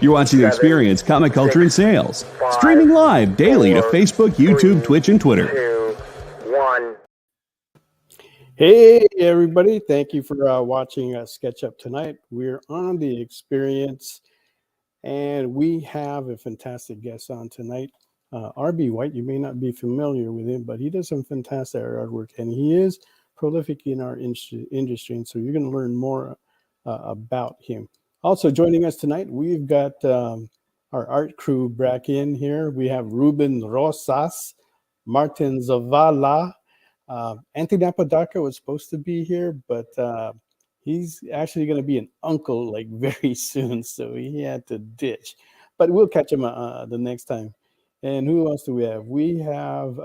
You're watching The Experience, Comic Culture and Sales. Streaming live daily to Facebook, YouTube, Twitch, and Twitter. 2, 1. Hey, everybody. Thank you for watching Sketch Up tonight. We're on The Experience, and we have a fantastic guest on tonight. R.B. White, you may not be familiar with him, but he does some fantastic artwork, and he is prolific in our industry, and so you're going to learn more about him. Also joining us tonight, we've got our art crew back in here. We have Ruben Rosas, Martin Zavala. Anthony Apodaca was supposed to be here, but he's actually going to be an uncle like very soon, so he had to ditch. But we'll catch him the next time. And who else do we have? We have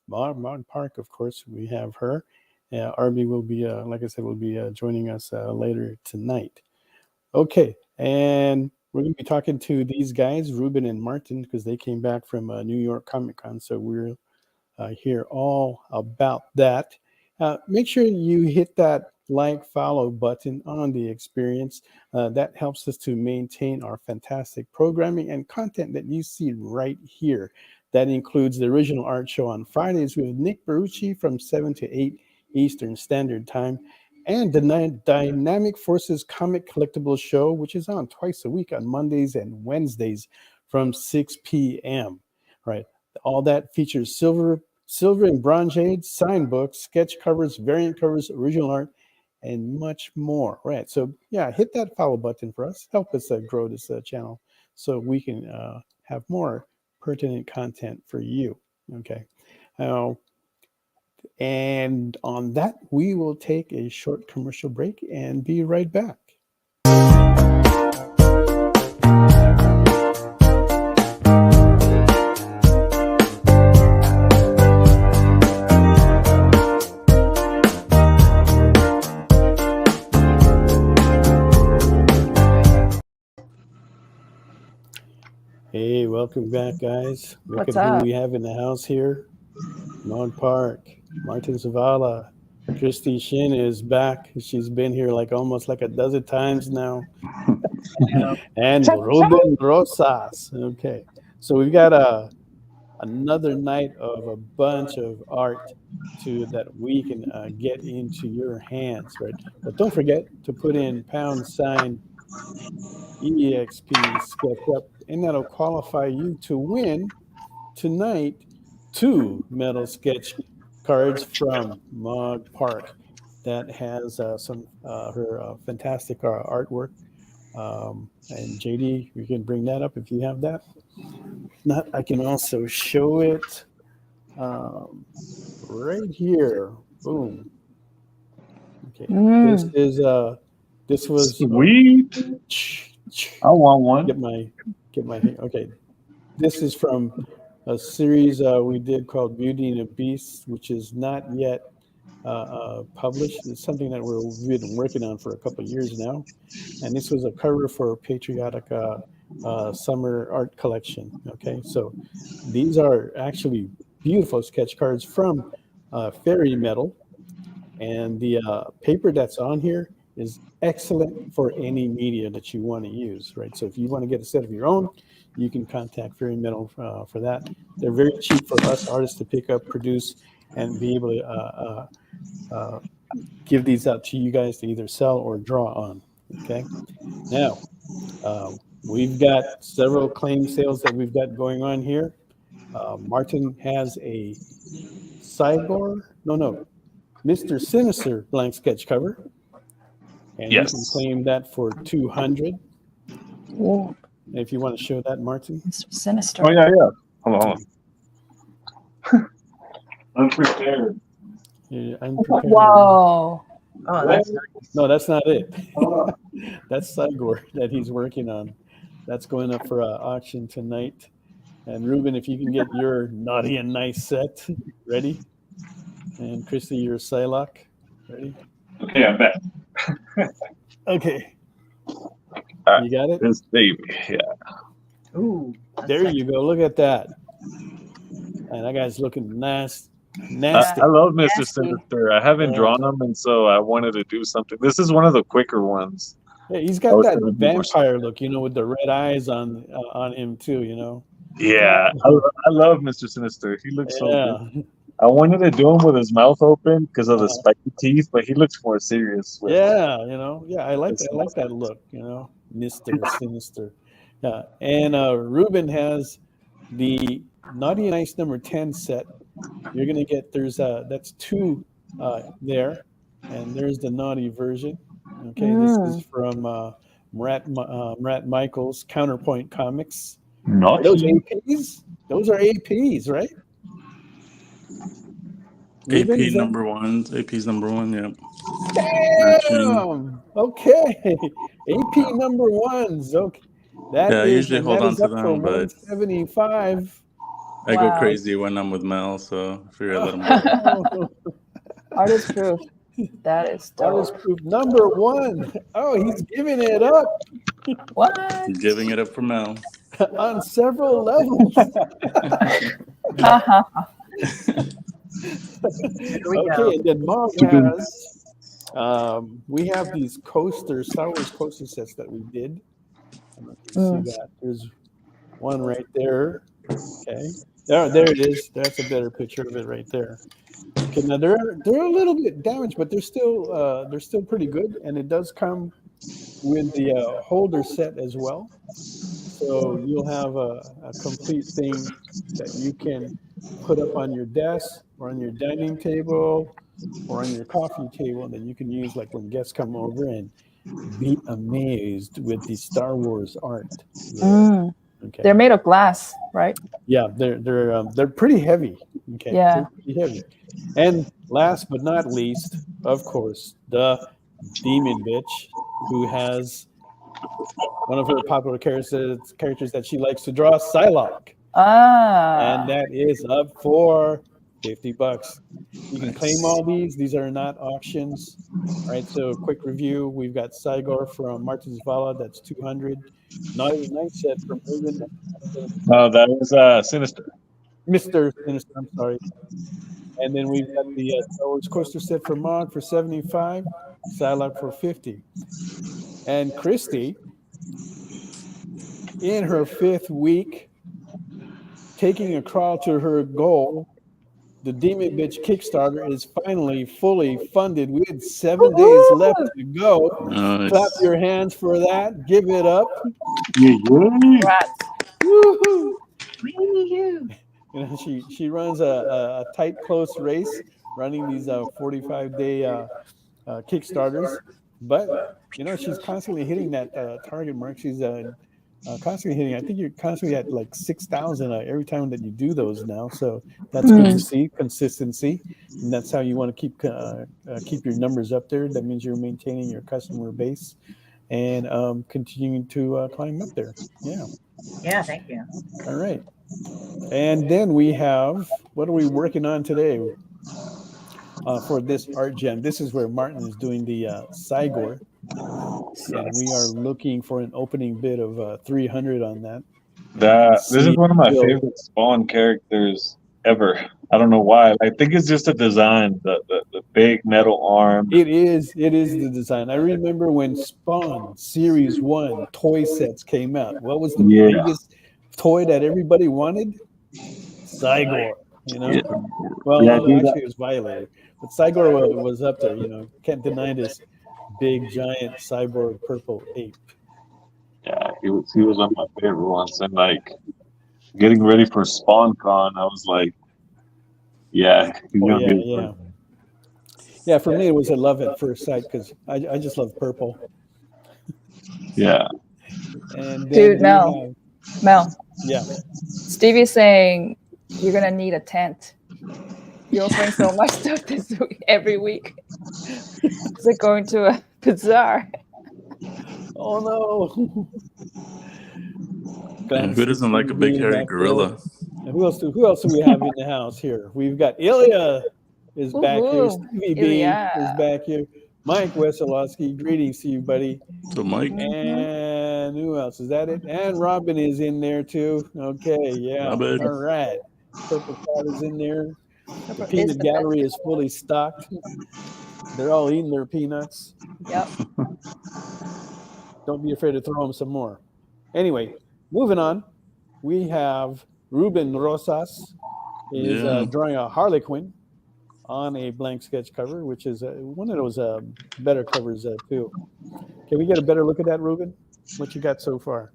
Mog Park, of course. We have her. Arby will be, like I said, will be joining us later tonight. Okay, and we're going to be talking to these guys, Ruben and Martin, because they came back from New York Comic Con, so we're hear all about that. Make sure you hit that like, follow button on The Experience. That helps us to maintain our fantastic programming and content that you see right here. That includes the original art show on Fridays with Nick Barucci from 7 to 8 Eastern Standard Time, and the Dynamic Forces Comic Collectibles Show, which is on twice a week on Mondays and Wednesdays from 6 p.m. Right. All that features silver and bronze shades, signed books, sketch covers, variant covers, original art, and much more. Right. So yeah, hit that follow button for us. Help us grow this channel so we can have more pertinent content for you. Okay. And on that, we will take a short commercial break and be right back. Hey, welcome back, guys. Look What's at up? who we have in the house here. Mog Park, Martin Zavala, Christy Shin is back. She's been here like almost like a dozen times now. And Ruben Rosas. Okay, so we've got another night of a bunch of art that we can get into your hands, right? But don't forget to put in # EXP Sketch Up, and that'll qualify you to win tonight 2 metal sketch cards from Mog Park that has some her fantastic artwork. And JD, you can bring that up if you have that. If not, I can also show it right here. Boom. Okay, this was sweet. I want one. Get my okay. This is from a series we did called Beauty and the Beast, which is not yet published. It's something that we've been working on for a couple of years now. And this was a cover for a patriotic summer art collection. Okay, so these are actually beautiful sketch cards from Fairy Metal. And the paper that's on here is excellent for any media that you want to use, right? So if you want to get a set of your own, you can contact Fairy Metal for that. They're very cheap for us artists to pick up, produce, and be able to give these out to you guys to either sell or draw on. Okay. Now, we've got several claim sales that we've got going on here. Martin has a Mr. Sinister blank sketch cover, and you can claim that for $200. Whoa. If you want to show that, Martin. Mr. Sinister. Oh yeah. Hold on. Unprepared. Yeah, unprepared. Whoa. Oh, that's nice. No, that's not it. That's Cygor that he's working on. That's going up for auction tonight. And Ruben, if you can get your naughty and nice set ready. And Christy, your Psylocke ready. Okay, I'm back. Okay. You got it? This baby, yeah. Ooh. There you go. Look at that. And that guy's looking nasty. I love Mr. Sinister. I haven't drawn him, and so I wanted to do something. This is one of the quicker ones. Yeah, he's got that vampire look, with the red eyes on him too. Yeah, I love Mr. Sinister. He looks so Yeah. good. I wanted to do him with his mouth open because of the spiky teeth, but he looks more serious. Yeah, I like that look, Mr. Sinister. Yeah, and Ruben has the Naughty and Nice number 10 set. You're gonna get that's 2 there, and there's the naughty version. Okay, this is from Murat Michaels, Counterpoint Comics. Naughty. Those APs? Those are APs, right? Ruben, AP number 1. AP's number 1. Yep. Damn. Okay. AP number 1s. Okay. I usually hold on to them, but 175. I go crazy when I'm with Mel, so I figure I let him go. Artist proof. That is dope. Artist proof number 1. Oh, he's giving it up. What? He's giving it up for Mel. On several levels. Okay, and then Mog has we have these coasters, Star Wars coaster sets that we did. I don't know if you see that. There's one right there. Okay. There it is. That's a better picture of it right there. Okay, now they're a little bit damaged, but they're still pretty good, and it does come with the holder set as well. So you'll have a complete thing that you can put up on your desk or on your dining table or on your coffee table that you can use like when guests come over and be amazed with the Star Wars art. Yeah. Okay. They're made of glass, right? Yeah, they're pretty heavy. Okay. Yeah. They're pretty heavy. And last but not least, of course, the demon bitch who has one of her popular characters that she likes to draw, Psylocke. And that is up for $50. You can claim all these. These are not auctions. All right, so quick review. We've got Cygor from Martin Zavala. That's $200. Naughty Night set from Ruben. Oh, that was Sinister. Mr. Sinister, I'm sorry. And then we've got the Star Wars coaster set for Mog for $75. Psylocke for $50. And Christy, in her 5th week, taking a crawl to her goal, the Demon Bitch Kickstarter is finally fully funded with 7 days left to go. Nice. Clap your hands for that. Give it up. Congrats. Woohoo! She runs a tight, close race, running these 45-day Kickstarters. But she's constantly hitting that target mark. She's constantly hitting. I think you're constantly at like 6,000 every time that you do those now. So that's good to see, consistency, and that's how you want to keep your numbers up there. That means you're maintaining your customer base and continuing to climb up there. Yeah. Yeah. Thank you. All right. And then we have, what are we working on today for this art gem? This is where Martin is doing the Cygor. And we are looking for an opening bid of 300 on that. This is one of my favorite Spawn characters ever. I don't know why. I think it's just the design, the big metal arm. It is the design. I remember when Spawn Series 1 toy sets came out. What was the biggest toy that everybody wanted? Cygor. Well, actually it was Violator, but Cygor was up there. Can't deny this big giant cyborg purple ape. Yeah, he was one of my favorite ones, and like getting ready for SpawnCon, I was like, yeah, yeah. For me, it was a love at first sight because I just love purple. Yeah. And dude, Mel. Yeah. Stevie's saying you're gonna need a tent. You're offering so much stuff this week, every week. It's like going to a bazaar. Oh no! Who doesn't like a big hairy gorilla? Who else do we have in the house here? We've got Ilya is back here. Stevie B is back here. Mike Wesolowski, greetings to you, buddy. So Mike. And who else? Is that it? And Robin is in there too. Okay, yeah. Robin. All right. Purple Cat is in there. The peanut gallery is fully stocked. They're all eating their peanuts. Yep. Don't be afraid to throw them some more. Anyway, moving on. We have Ruben Rosas is Yeah. drawing a Harlequin on a blank sketch cover, which is one of those better covers too. Can we get a better look at that, Ruben? What you got so far?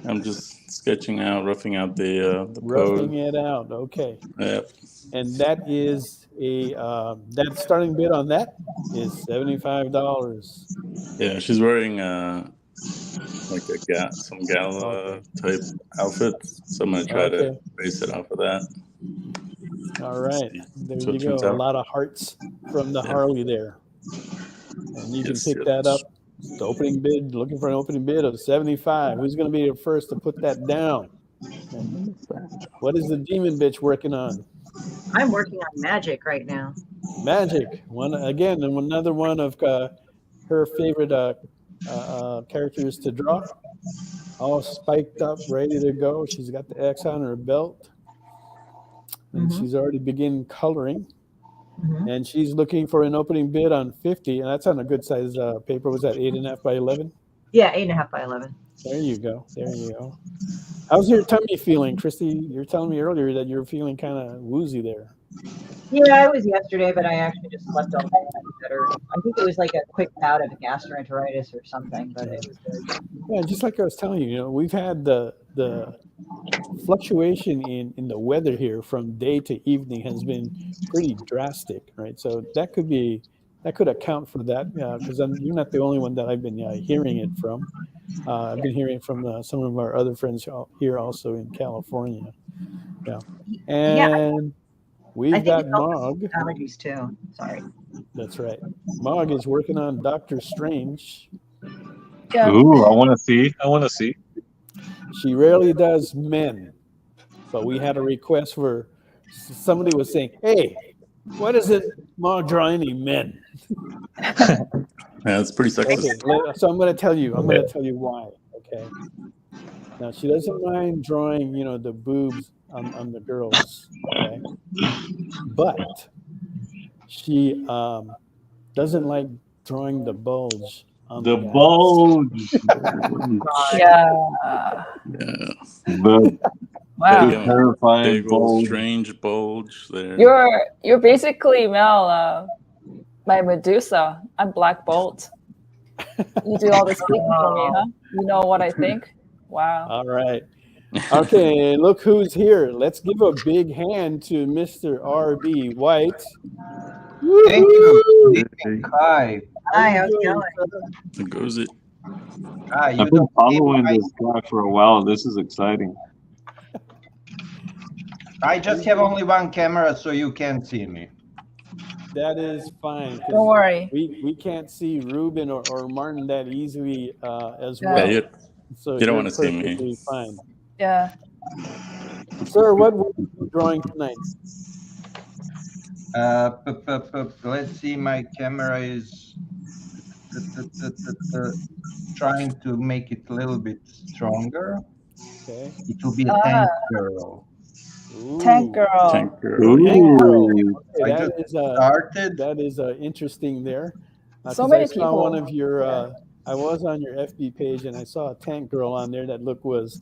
I'm just sketching out, roughing out the Roughing pose. it out. Okay. Yep. And that is that starting bid on that is $75. Yeah, she's wearing like some gala type outfits. So I'm gonna try to base it off of that. All right. There So you it go. turns A out. lot of hearts from the Harley there. And you can pick that up. The opening bid, looking for an opening bid of 75. Who's going to be the first to put that down? And what is the demon bitch working on? I'm working on magic right now. Magic. Another one of her favorite characters to draw. All spiked up, ready to go. She's got the X on her belt. And she's already begun coloring. And she's looking for an opening bid on 50, and that's on a good size paper. Was that 8.5 by 11? Yeah, 8.5 by 11. There you go. How's your tummy feeling, Christy? You were telling me earlier that you were feeling kind of woozy there. Yeah, I was yesterday, but I actually just slept all day. Better. I think it was like a quick bout of gastroenteritis or something, but it was good. Yeah, just like I was telling you, we've had the fluctuation in the weather here from day to evening has been pretty drastic, right? So that could account for that, because you're not the only one that I've been hearing it from. I've been hearing from some of our other friends here also in California. Yeah, and we've got Mog. Allergies too. Sorry. That's right. Mog is working on Doctor Strange. Yeah. Ooh, I want to see. She rarely does men, but we had a request where somebody was saying, "Hey, why doesn't Mog draw any men?" Yeah, it's pretty sexist. Okay, so I'm going to tell you why. Okay. Now she doesn't mind drawing, the boobs on the girls. Okay. But she doesn't like drawing the bulge. The bulge. Yeah. Wow. Terrifying Big old bulge. strange bulge there. You're basically Mel, my Medusa. I'm Black Bolt. You do all the speaking for me, huh? You know what I think? Wow. All right. Okay, look who's here. Let's give a big hand to Mr. R.B. White. Thank you. Hi. Hi, how's it going? There goes it. Hi. I've been following this guy for a while. This is exciting. I just have only one camera, so you can't see me. That is fine. Don't worry. We can't see Ruben or Martin that easily as well. Yeah, So you don't you're want to see me. perfectly fine. Yeah. Sir, what were you drawing tonight? Let's see. My camera is trying to make it a little bit stronger. Okay. It will be a tank girl. Ooh. Tank girl. Tank girl. Ooh. I Okay, just started. that is interesting there. So 'Cause many I saw people. one of your. I was on your FB page and I saw a tank girl on there that was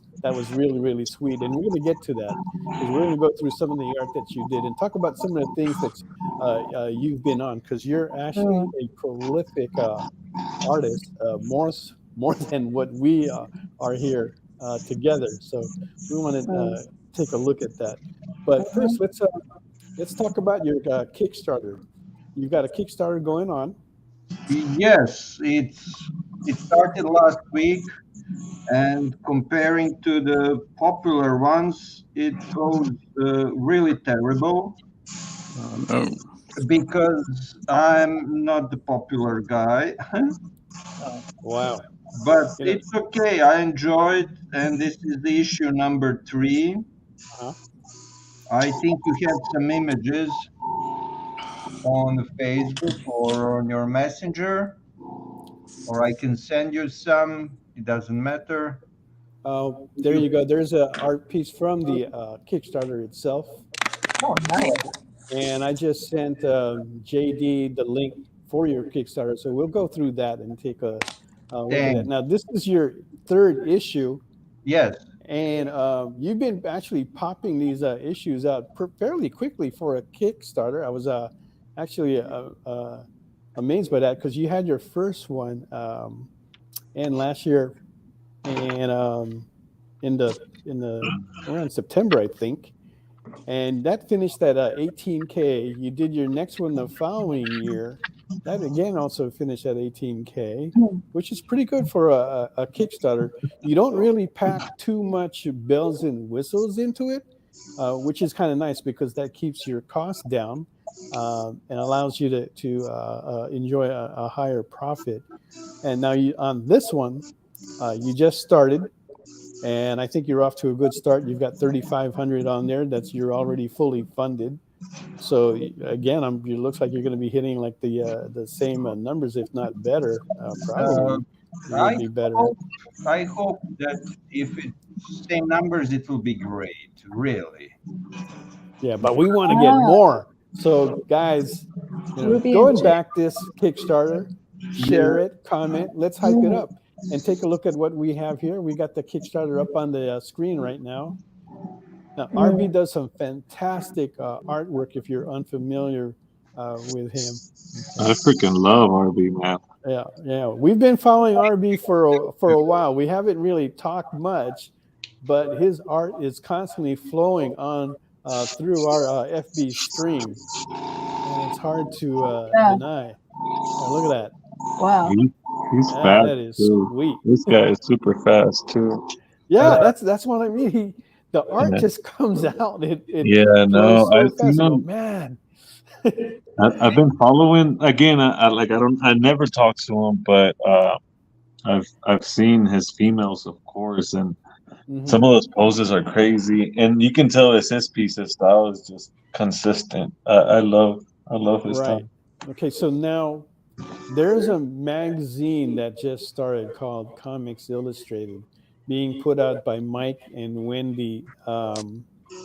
really, really sweet. And we're going to get to that because we're going to go through some of the art that you did and talk about some of the things that you've been on, because you're actually a prolific artist, more than what we are here together. So we want to take a look at that. But first, let's talk about your Kickstarter. You've got a Kickstarter going on. Yes, it started last week, and comparing to the popular ones, it goes really terrible. Oh, Because I'm not the popular guy. Wow. But it's okay. I enjoyed, and this is the issue number 3. I think you have some images on Facebook or on your messenger, or I can send you some. It doesn't matter. There you go. There's an art piece from the Kickstarter itself. Oh, nice. And I just sent JD the link for your Kickstarter. So we'll go through that and take a Look at that. Now, this is your third issue. Yes. And you've been actually popping these issues out fairly quickly for a Kickstarter. I was actually amazed by that because you had your first one and last year, and in the around September, I think, and that finished at 18K. You did your next one the following year. That again also finished at 18K, which is pretty good for a Kickstarter. You don't really pack too much bells and whistles into it, which is kind of nice because that keeps your costs down and allows you to enjoy a higher profit. And now on this one, you just started, and I think you're off to a good start. You've got 3,500 on there. You're already fully funded. So again, it looks like you're going to be hitting like the same numbers, if not better. Probably will be better. I hope that if it's same numbers, it will be great. Really. Yeah, but we want to get more. So guys, go and back this Kickstarter, share it, comment. Let's hype it up and take a look at what we have here. We got the Kickstarter up on the screen right now. Now, RB does some fantastic artwork if you're unfamiliar with him. I freaking love RB, man. Yeah. We've been following RB for a while. We haven't really talked much, but his art is constantly flowing on through our FB stream, and it's hard to deny. Look at that. Wow. He's fast. That is too. sweet. This guy is super fast too. Yeah, that's what I mean. The art just comes out. It no, so fast. Man. I've been following again. I never talk to him, but I've seen his females, of course, and some of those poses are crazy, and you can tell it's his piece. His style is just consistent. I love his style. Okay, so now there's a magazine that just started called Comics Illustrated, being put out by Mike and Wendy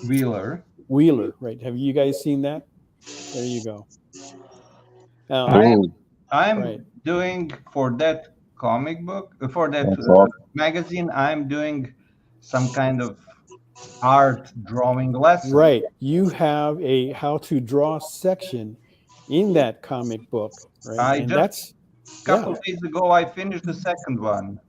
Wheeler. Right? Have you guys seen that? There you go. Now, I'm doing for that comic book, for that magazine, I'm doing some kind of art drawing lesson. Right. You have a how to draw section in that comic book, right? A couple days ago, I finished the second one.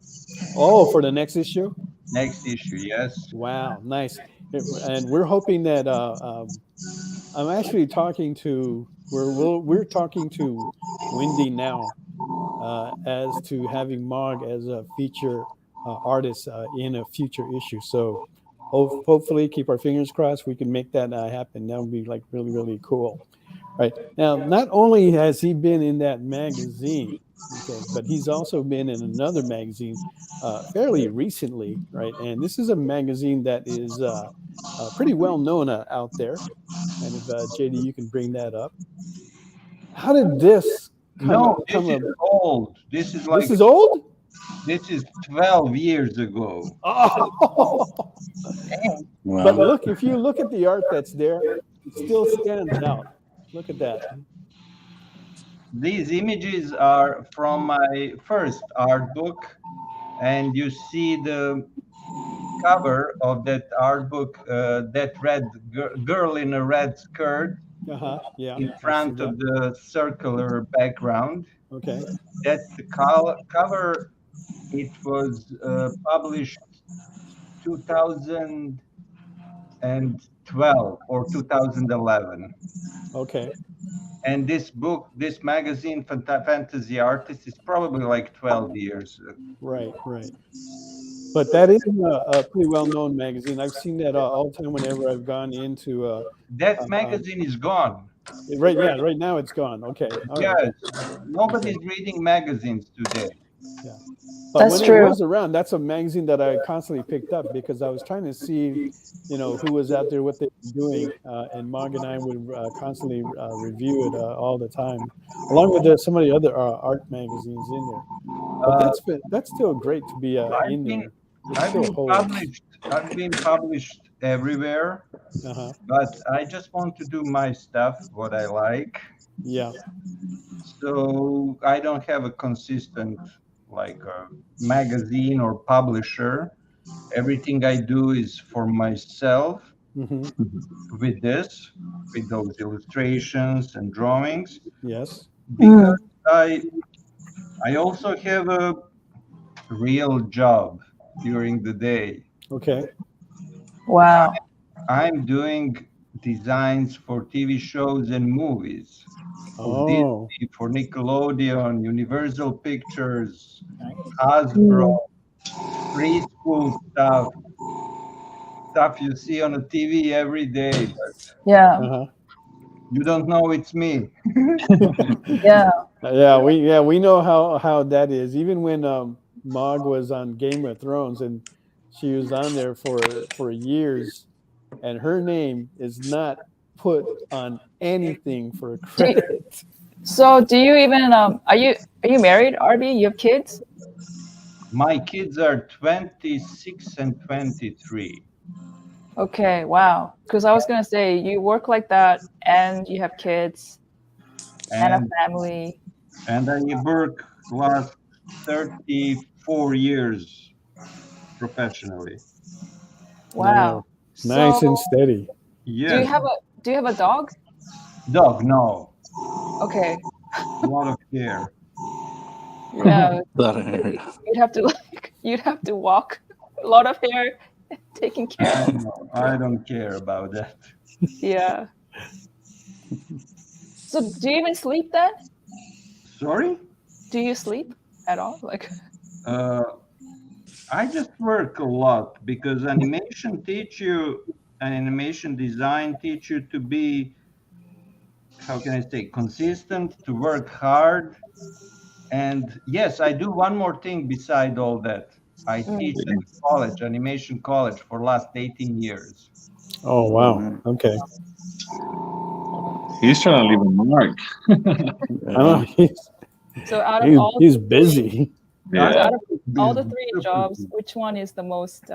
Oh, for the next issue? Next issue, yes. Wow, nice. And we're hoping that I'm actually talking to we're talking to Wendy now as to having Mog as a feature artist in a future issue. So hopefully, keep our fingers crossed, we can make that happen. That would be like really, really cool. Right now, not only has he been in that magazine, but he's also been in another magazine fairly recently, right? And this is a magazine that is pretty well known out there. And if JD, you can bring that up. How did this come? This is old. This is old. This is 12 years ago. Oh. Wow. But look, if you look at the art that's there, it still stands out. Look at that. These images are from my first art book, and you see the cover of that art book, that red girl in a red skirt in front of the circular background. Okay. That's the cover. It was published 2012 or 2011. Okay. And this book, this magazine, Fantasy Artist, is probably like 12 years. Right. But that is a pretty well-known magazine. I've seen that all the time whenever I've gone into. That magazine is gone. Right. Yeah. Right now it's gone. Okay. Yes. Nobody's reading magazines today. Yeah. But That's when true. it was around, that's a magazine that I constantly picked up because I was trying to see, who was out there, what they were doing, and Mog and I would constantly review it all the time, along with some of the other art magazines in there. But that's still great to be in there. I've been published everywhere, but I just want to do my stuff, what I like. Yeah. So I don't have a consistent like a magazine or publisher. Everything I do is for myself with those illustrations and drawings. Yes. Because I also have a real job during the day. Okay. Wow. I'm doing designs for TV shows and movies. For Oh. Disney, for Nickelodeon, Universal Pictures, Hasbro, preschool stuff you see on the TV every day, but Yeah. you don't know it's me. Yeah. We know how that is. Even when Mog was on Game of Thrones and she was on there for years, and her name is not put on anything for credit. So do you even are you married, RB? You have kids? My kids are 26 and 23. Okay, wow. Because I was gonna say you work like that and you have kids and a family. And I work last 34 years professionally. Wow. Nice and steady. Yes. Do you have a dog? Dog, no. Okay. A lot of hair. Yeah. You'd have to walk a lot of hair, taking care of. I don't care about that. Yeah. So do you even sleep then? Sorry? Do you sleep at all? Like I just work a lot because animation design teach you to be, how can I say, consistent, to work hard. And yes, I do one more thing beside all that. I teach at college, animation college, for last 18 years. Oh, wow. Okay. He's trying to leave a mark. So out of he's busy. Yeah. So out of all the three jobs, which one is the most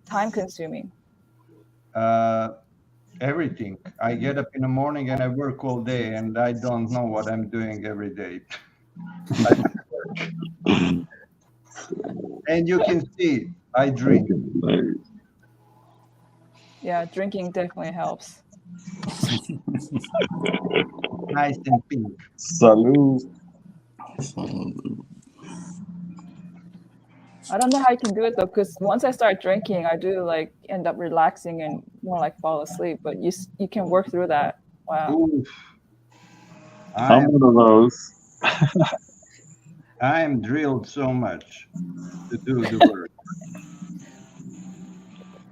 time consuming? Everything. I get up in the morning and I work all day, and I don't know what I'm doing every day. And you can see I drink. Yeah, drinking definitely helps. Nice and pink. Salud. I don't know how I can do it though, because once I start drinking, I do like end up relaxing and more like fall asleep. But you can work through that. Wow. Oof. I'm one of those. I am drilled so much to do the work.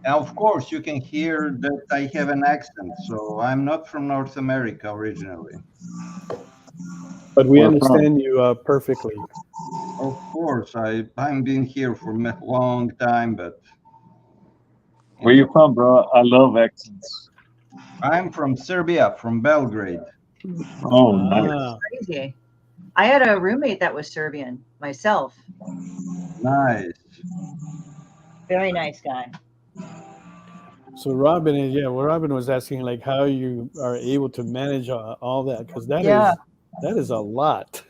And of course, you can hear that I have an accent, so I'm not from North America originally. But we understand you perfectly. Of course, I've been here for a long time, but... Where you from, bro? I love accents. I'm from Serbia, from Belgrade. Oh, nice. Crazy. I had a roommate that was Serbian myself. Nice. Very nice guy. So Robin was asking like how you are able to manage all that, because that is a lot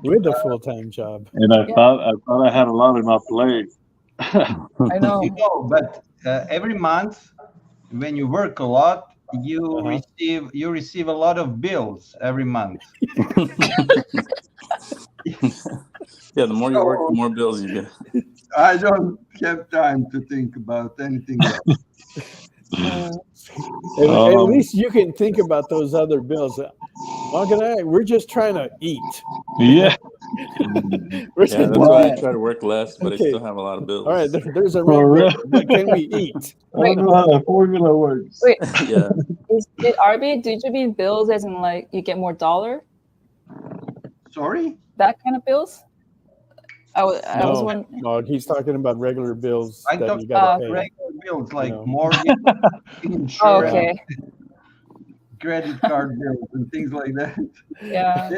with a full-time job. And I thought I had a lot in my plate. I know. But every month when you work a lot, you receive a lot of bills every month. Yeah, the more you work, the more bills you get. I don't have time to think about anything else. At least you can think about those other bills. Mog and I, we're just trying to eat. Yeah. That's why I try to work less, but I still have a lot of bills. All right, there's a rent. What can we eat? I don't know how that formula works. Wait, yeah. Did you mean bills as in like you get more dollar? Sorry? That kind of bills? I was wondering. No, he's talking about regular bills I that thought you gotta pay. regular bills like mortgage, insurance, okay. credit card bills, and things like that. Yeah.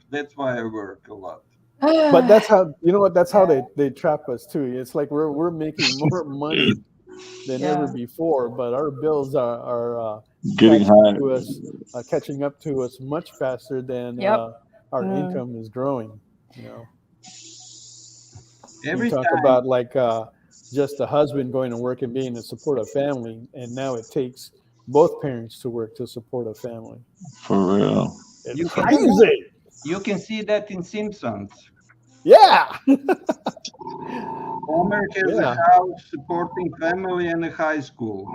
That's why I work a lot. But that's how that's how they trap us too. It's like we're making more money than Yeah. ever before, but our bills are Getting high. catching up to us much faster than Yep. our Mm. income is growing. You know, Every you talk time. about like just a husband going to work and being a supportive family, and now it takes both parents to work to support a family. For real. It's You can, crazy. you can see that in Simpsons. Yeah. Homer has a Yeah. house, supporting family, and a high school.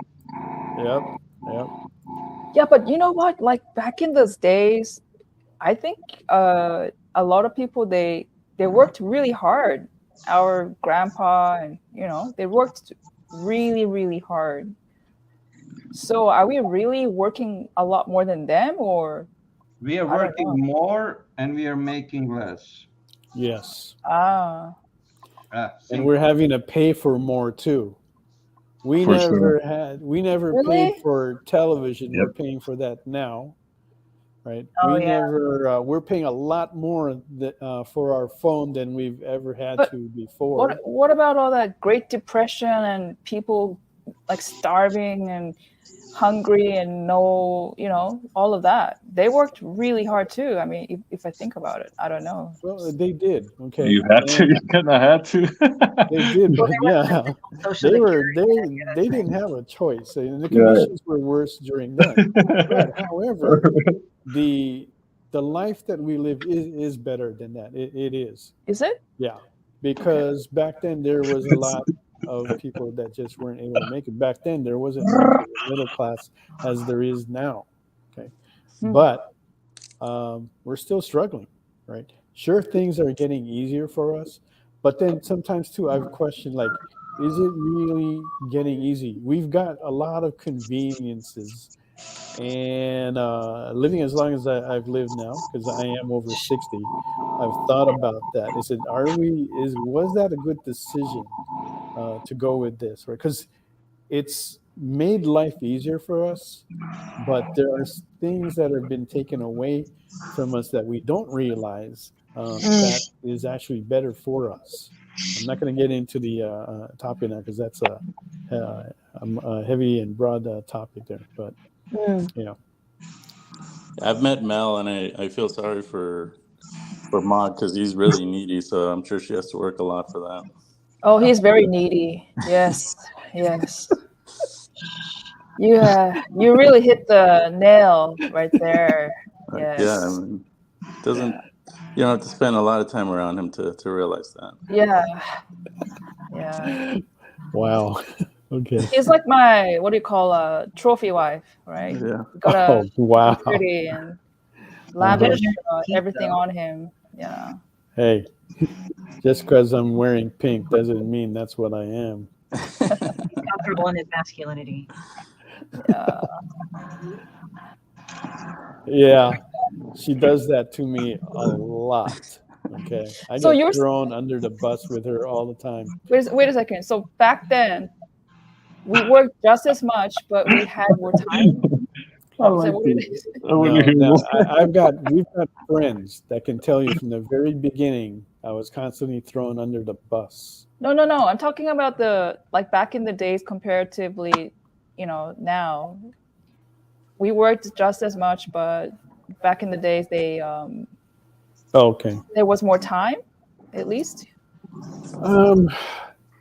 Yep. Yep. Yeah, but you know what? Like back in those days, I think a lot of people they worked really hard. Our grandpa and they worked really really hard. So are we really working a lot more than them, or We are I don't working know? more and we are making less. Yes. Ah, And Simple. we're having to pay for more too. We For sure. never Really? paid for television. Yep. We're paying for that now, right? Oh, yeah. We're paying a lot more for our phone than we've ever had But to before. what about all that Great Depression and people like starving and hungry and no, all of that? They worked really hard too. I mean, if I think about it, I don't know. Well, they did, okay, You had to. and You kind of had to. they did, Well, but there yeah, wasn't Social Security. they didn't have a choice, and the Yeah. conditions were worse during then. But however, the life that we live is better than that. It is. Is it? Yeah, because back then there was a lot of people that just weren't able to make it. Back then there wasn't much of a middle class as there is now. Okay, Hmm. but we're still struggling, right? Sure, things are getting easier for us, but then sometimes too, I've questioned like, is it really getting easy? We've got a lot of conveniences, and living as long as I've lived now, because I am over 60, I've thought about that. I said, was that a good decision to go with this, right? Because it's made life easier for us, but there are things that have been taken away from us that we don't realize that is actually better for us. I'm not going to get into the topic now because that's a heavy and broad topic there, but I've met Mel, and I feel sorry for Mog because he's really needy. So I'm sure she has to work a lot for that. Oh, he's very needy. Yes, yes. You really hit the nail right there. Like, Yes. yeah, I mean, doesn't you don't have to spend a lot of time around him to realize that. Yeah. Yeah. Wow. Okay. He's like my what do you call a trophy wife, right? Yeah. Gotta Oh, wow. be pretty and lavish Keep everything them. on him. Yeah. Hey, just because I'm wearing pink doesn't mean that's what I am. Comfortable in his masculinity. Yeah. Yeah, she does that to me a lot. Okay, I So get you're thrown under the bus with her all the time. wait a second. So back then we worked just as much, but we had more time. I Is that like what it this. is? I want to hear No, more. we've got friends that can tell you from the very beginning I was constantly thrown under the bus. No. I'm talking about the like back in the days comparatively, now. We worked just as much, but back in the days Okay. there was more time, at least. I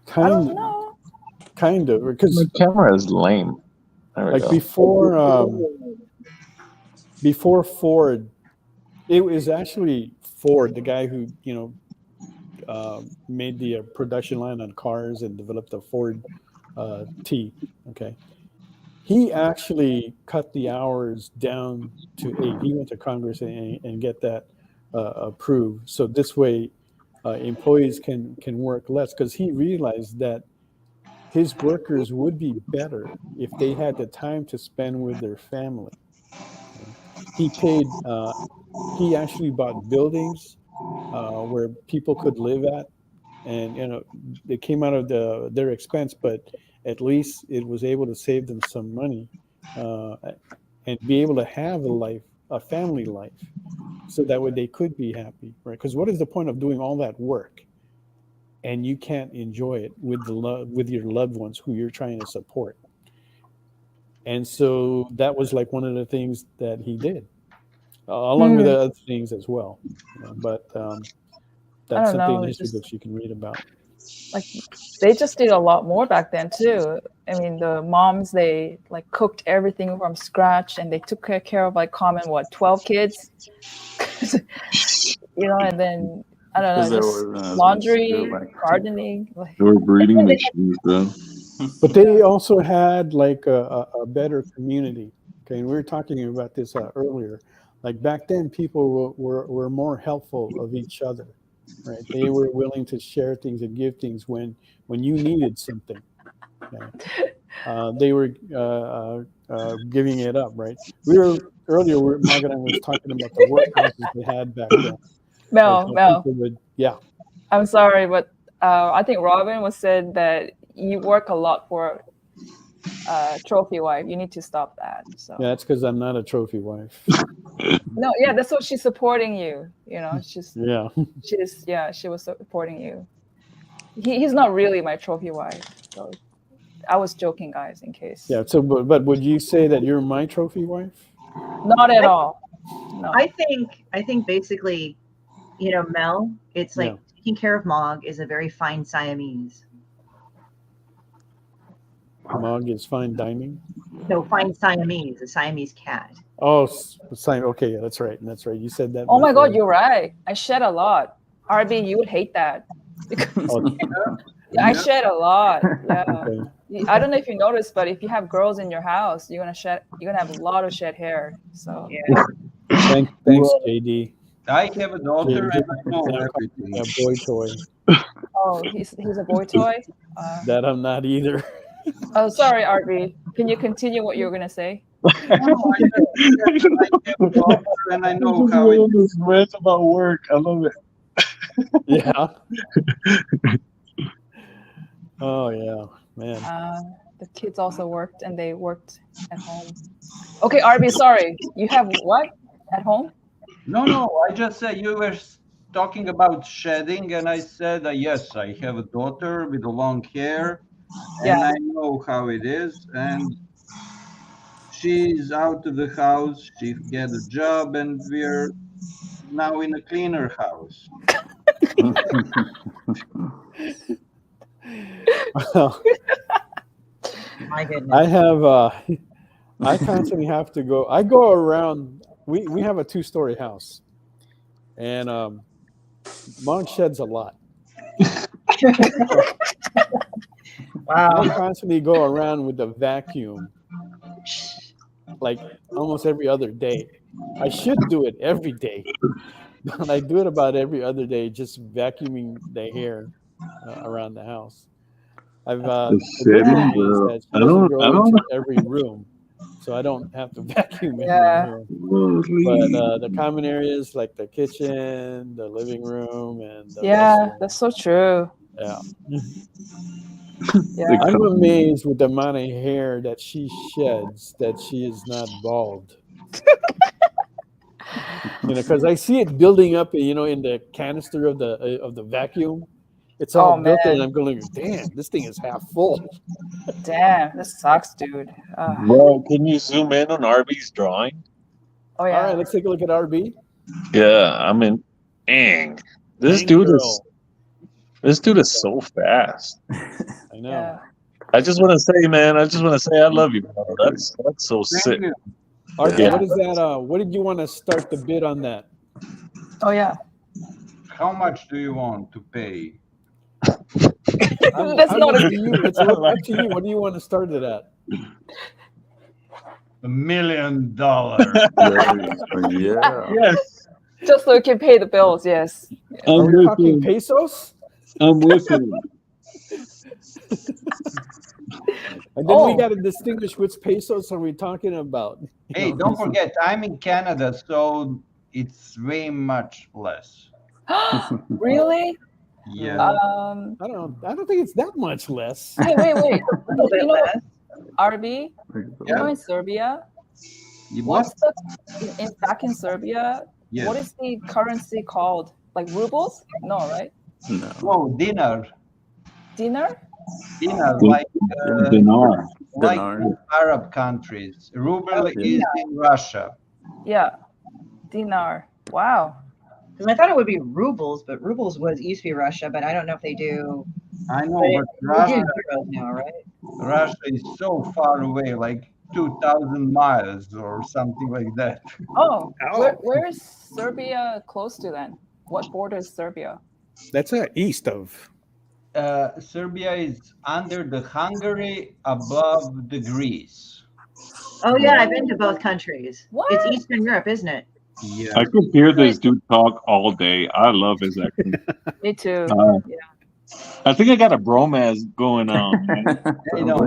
Kind don't know. of, because The camera is lame. There we like go. before Ford, it was actually Ford, the guy who made the production line on cars and developed the Ford T. Okay, he actually cut the hours down to 8. He went to Congress and get that approved, so this way employees can work less, because he realized that his workers would be better if they had the time to spend with their family. He paid. He actually bought buildings where people could live at, and it came out of their expense, but at least it was able to save them some money and be able to have a family life, so that way they could be happy, right? Because what is the point of doing all that work and you can't enjoy it with with your loved ones who you're trying to support. And so that was like one of the things that he did, along with the other things as well. But that's something in the history books you can read about. Like they just did a lot more back then too. I mean, the moms, they like cooked everything from scratch, and they took care of like 12 kids. And then I don't know, just laundry, gardening. They were breeding machines, though. But they also had like a better community. Okay, and we were talking about this earlier. Like back then, people were more helpful of each other, right? They were willing to share things and give things when you needed something. Okay? They were giving it up, right? Earlier, Margaret and I was talking about the workhouses they had back then. Mel. Yeah. I'm sorry, but I think Robin was said that you work a lot for trophy wife. You need to stop that. So yeah, that's because I'm not a trophy wife. No, yeah, that's what she's supporting you. She's she was supporting you. He's not really my trophy wife. So I was joking, guys, in case. Yeah. So, but would you say that you're my trophy wife? Not at all. No. I think basically, Mel, it's like taking care of Mog is a very fine Siamese. Mog is fine dining? No, fine Siamese, a Siamese cat. Oh, okay, yeah, that's right. You said that. Oh my God, you're right. I shed a lot. RB, you would hate that. I shed a lot. Yeah. Okay. I don't know if you noticed, but if you have girls in your house, you're gonna have a lot of shed hair. So yeah. Thanks, JD. I have a daughter and I know everything. A boy toy. Oh, he's a boy toy? That I'm not either. Oh, sorry, RB. Can you continue what you were gonna say? I have a daughter and I know how it is. It's about work. I love it. Yeah. Oh yeah, man. The kids also worked, and they worked at home. Okay, RB, sorry. You have what at home? No. I just said you were talking about shedding, and I said yes. I have a daughter with long hair, and I know how it is. And she's out of the house. She get a job, and we're now in a cleaner house. Well, my goodness. I constantly have to go. I go around. We have a 2-story house, and Mog sheds a lot. Wow. I constantly go around with the vacuum, like almost every other day. I should do it every day, but I do it about every other day, just vacuuming the hair around the house. I've she doesn't go into every room, so I don't have to vacuum it. But the common areas like the kitchen, the living room, and that's so true. Yeah. Yeah. I'm amazed with the amount of hair that she sheds that she is not bald. Because I see it building up, in the canister of the vacuum. It's all built in, and I'm going, damn, this thing is half full. Damn, this sucks, dude. Bro, can you zoom in on RB's drawing? Oh yeah. All right, let's take a look at RB. Yeah, I mean, dang, this dude is so fast. I know. Yeah. I just want to say, man, I love you, bro. That's so sick. RB, what is that? What did you want to start the bid on that? Oh yeah. How much do you want to pay? That's not up to you. It's up to you. What do you want to start it at? $1 million. Yeah. Yes. Just so you can pay the bills. Yes. Are we talking pesos? I'm with you. And then we got to distinguish which pesos are we talking about. Hey, don't forget, I'm in Canada, so it's way much less. Really? Yeah. I don't think it's that much less. Wait. RB, in Serbia, back in Serbia, what is the currency called? Like rubles? No, right? No. No, dinner. Dinner? Dinner, like Dinar. like Dinar. in Arab countries. Ruble Oh, is in Russia. Yeah. Dinar. Wow. Because I thought it would be rubles, but rubles used to be Russia, but I don't know if they do. I know, But but they do Russia, euros now, right? Russia is so far away, like 2,000 miles or something like that. Oh, Oh. where is Serbia close to then? What border is Serbia? That's east of. Serbia is under the Hungary, above the Greece. Oh yeah, I've been to both countries. What? It's Eastern Europe, isn't it? Yeah. I could hear this dude talk all day. I love his accent. Me too. Yeah. I think I got a bromance going on. You know,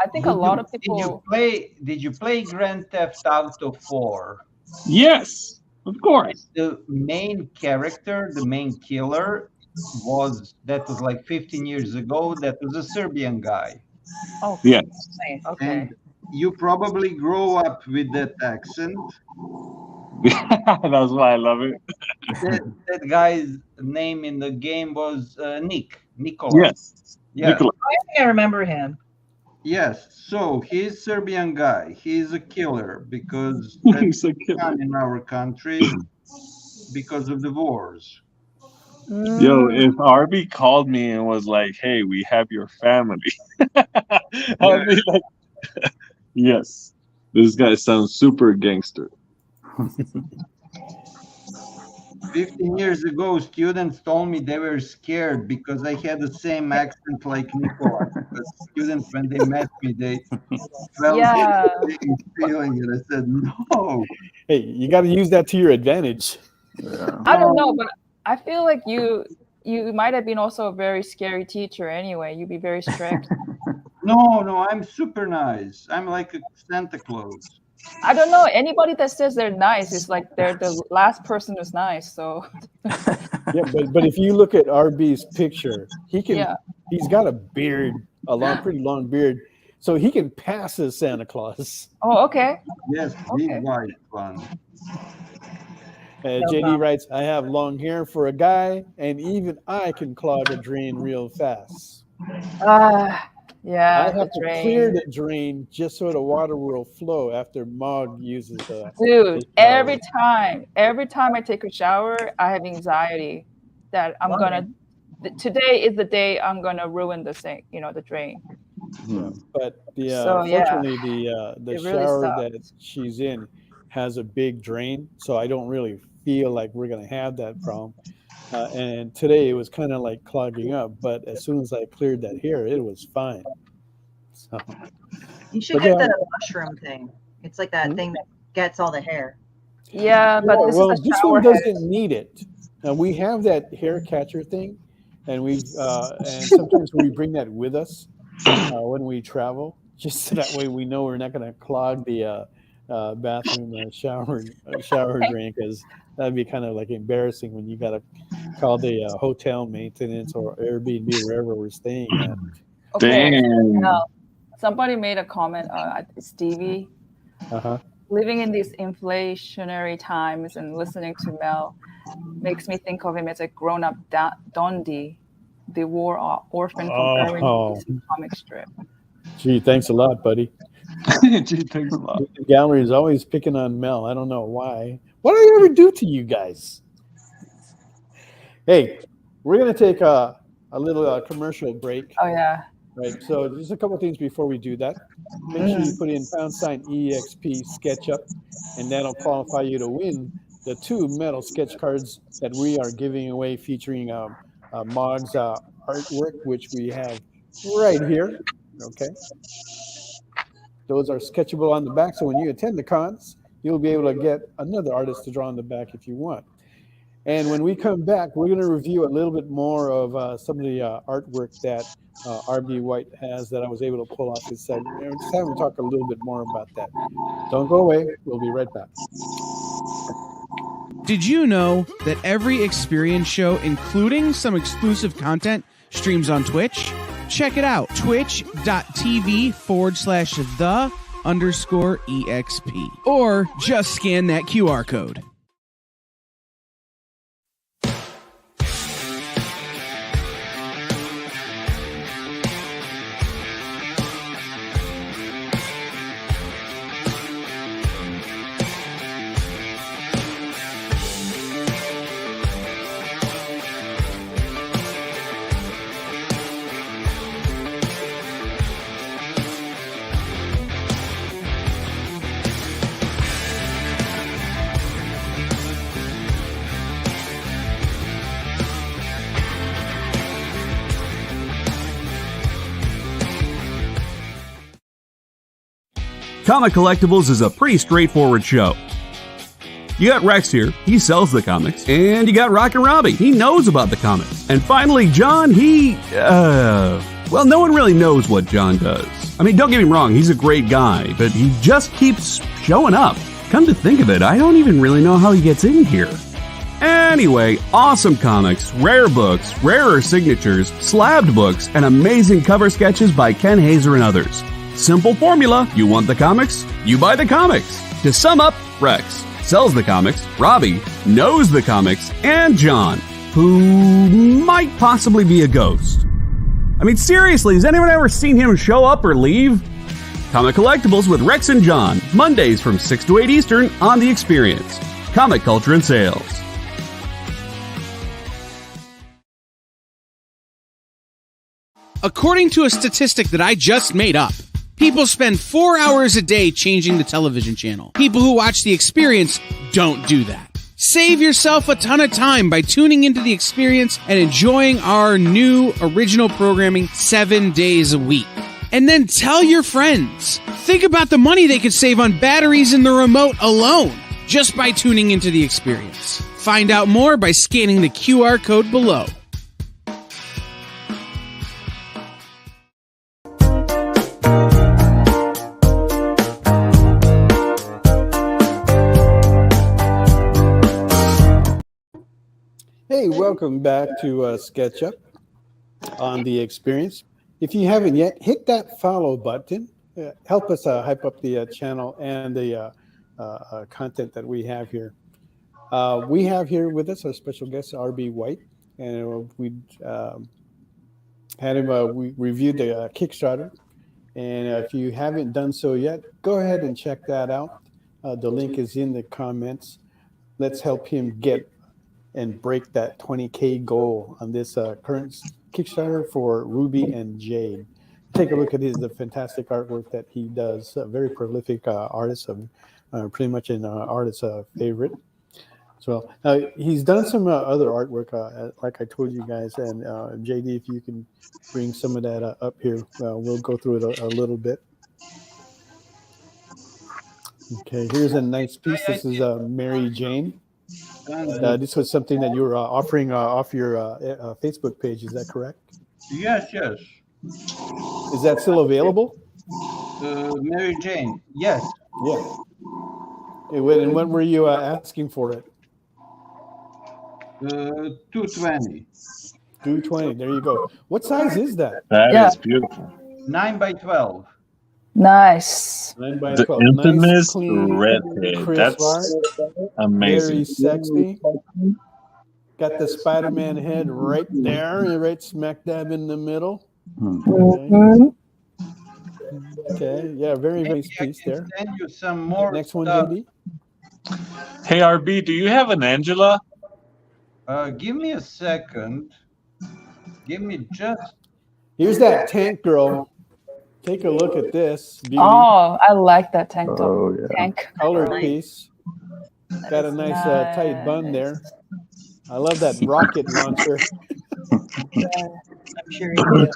I think a lot of people. Did you play Grand Theft Auto 4? Yes, of course. The main character, the main killer, was like 15 years ago. That was a Serbian guy. Oh, yes. Nice. Okay. And you probably grow up with that accent. That's why I love it. That guy's name in the game was Nicola. Yes. Yeah. Nicola. I think I remember him. Yes. So he's Serbian guy. He's a killer because He's a killer in our country because of the wars. Yo, if Arby called me and was like, "Hey, we have your family," I'd be like, "Yes, this guy sounds super gangster." 15 years ago, students told me they were scared because I had the same accent like Nicola. The students, when they met me, they felt the same feeling, and I said, "No." Hey, you got to use that to your advantage. Yeah. I don't know, but I feel like you might have been also a very scary teacher anyway. You'd be very strict. No, I'm super nice. I'm like a Santa Claus. I don't know. Anybody that says they're nice is like they're the last person who's nice. So Yeah, but if you look at RB's picture, he's got a beard, pretty long beard, so he can pass as Santa Claus. Oh, okay. Yes, he's white one. JD writes, I have long hair for a guy, and even I can clog a drain real fast. Yeah, I have to clear the drain just so the water will flow after Mog uses the. Dude, every time I take a shower, I have anxiety that I'm gonna. Today is the day I'm gonna ruin the sink, the drain. Yeah. But unfortunately, the shower that she's in has a big drain, so I don't really feel like we're gonna have that problem. And today it was kind of like clogging up, but as soon as I cleared that hair, it was fine. So, you should get the mushroom thing. It's like that thing that gets all the hair. Yeah, but this one doesn't need it. We have that hair catcher thing, and and sometimes we bring that with us when we travel, just so that way we know we're not going to clog the bathroom shower drain, because that'd be kind of like embarrassing when you got to call the hotel maintenance or Airbnb, wherever we're staying at. Okay. Now, somebody made a comment, Stevie. Living in these inflationary times and listening to Mel makes me think of him as a grown-up Dundee, the war orphan from Irving comic strip. Gee, thanks a lot, buddy. Gee, thanks a lot. The gallery is always picking on Mel. I don't know why. What do I ever do to you guys? Hey, we're going to take a little commercial break. Oh, yeah. Right. So just a couple of things before we do that. Make sure you put in #EXP SketchUp, and that'll qualify you to win the 2 metal sketch cards that we are giving away, featuring Mog's artwork, which we have right here. Okay. Those are sketchable on the back, so when you attend the cons, you'll be able to get another artist to draw on the back if you want. And when we come back, we're going to review a little bit more of some of the artwork that RB White has that I was able to pull off his site. We're just having to talk a little bit more about that. Don't go away. We'll be right back. Did you know that every experience show, including some exclusive content, streams on Twitch? Check it out. Twitch.tv/the_EXP. Or just scan that QR code. Comic Collectibles is a pretty straightforward show. You got Rex here, he sells the comics, and you got Rockin' Robbie, he knows about the comics. And finally, John, well, no one really knows what John does. I mean, don't get me wrong, he's a great guy, but he just keeps showing up. Come to think of it, I don't even really know how he gets in here. Anyway, awesome comics, rare books, rarer signatures, slabbed books, and amazing cover sketches by Ken Hazer and others. Simple formula, you want the comics, you buy the comics. To sum up, Rex sells the comics, Robbie knows the comics, and John, who might possibly be a ghost. I mean, seriously, has anyone ever seen him show up or leave? Comic Collectibles with Rex and John, Mondays from 6 to 8 Eastern on The Experience. Comic Culture and Sales. According to a statistic that I just made up, people spend 4 hours a day changing the television channel. People who watch The Experience don't do that. Save yourself a ton of time by tuning into The Experience and enjoying our new original programming 7 days a week. And then tell your friends. Think about the money they could save on batteries in the remote alone just by tuning into The Experience. Find out more by scanning the QR code below. Hey, welcome back to Sketch Up on The Experience. If you haven't yet, hit that follow button. Help us hype up the channel and the content that we have here. We have here with us our special guest, RB White, and we had him. We reviewed the Kickstarter, and if you haven't done so yet, go ahead and check that out. The link is in the comments. Let's help him get and break that 20K goal on this current Kickstarter for Ruby and Jade. Take a look at the fantastic artwork that he does. A very prolific artist, pretty much an artist's favorite. So he's done some other artwork, like I told you guys. And JD, if you can bring some of that up here, we'll go through it a little bit. Okay, here's a nice piece. This is Mary Jane. This was something that you were offering off your Facebook page. Is that correct? Yes, yes. Is that still available? Mary Jane, yes. Yeah. And when were you asking for it? $220. $220. There you go. What size is that? That is beautiful. 9 by 12. Nice. 9 by The 12. infamous Nice, clean, red pig. crisp art. That's amazing. Very sexy. Got the Spider-Man head right there, right smack dab in the middle. Mm-hmm. Okay, yeah, very nice piece there. Send you some more. Next one, stuff. JD. Hey, RB, do you have an Angela? Give me a second. Give me just. Here's that tank girl. Take a look at this. Beauty. Oh, I like that tank top. Oh, yeah. Tank. Colored piece. Got a nice tight bun there. I love that rocket launcher. I'm sure you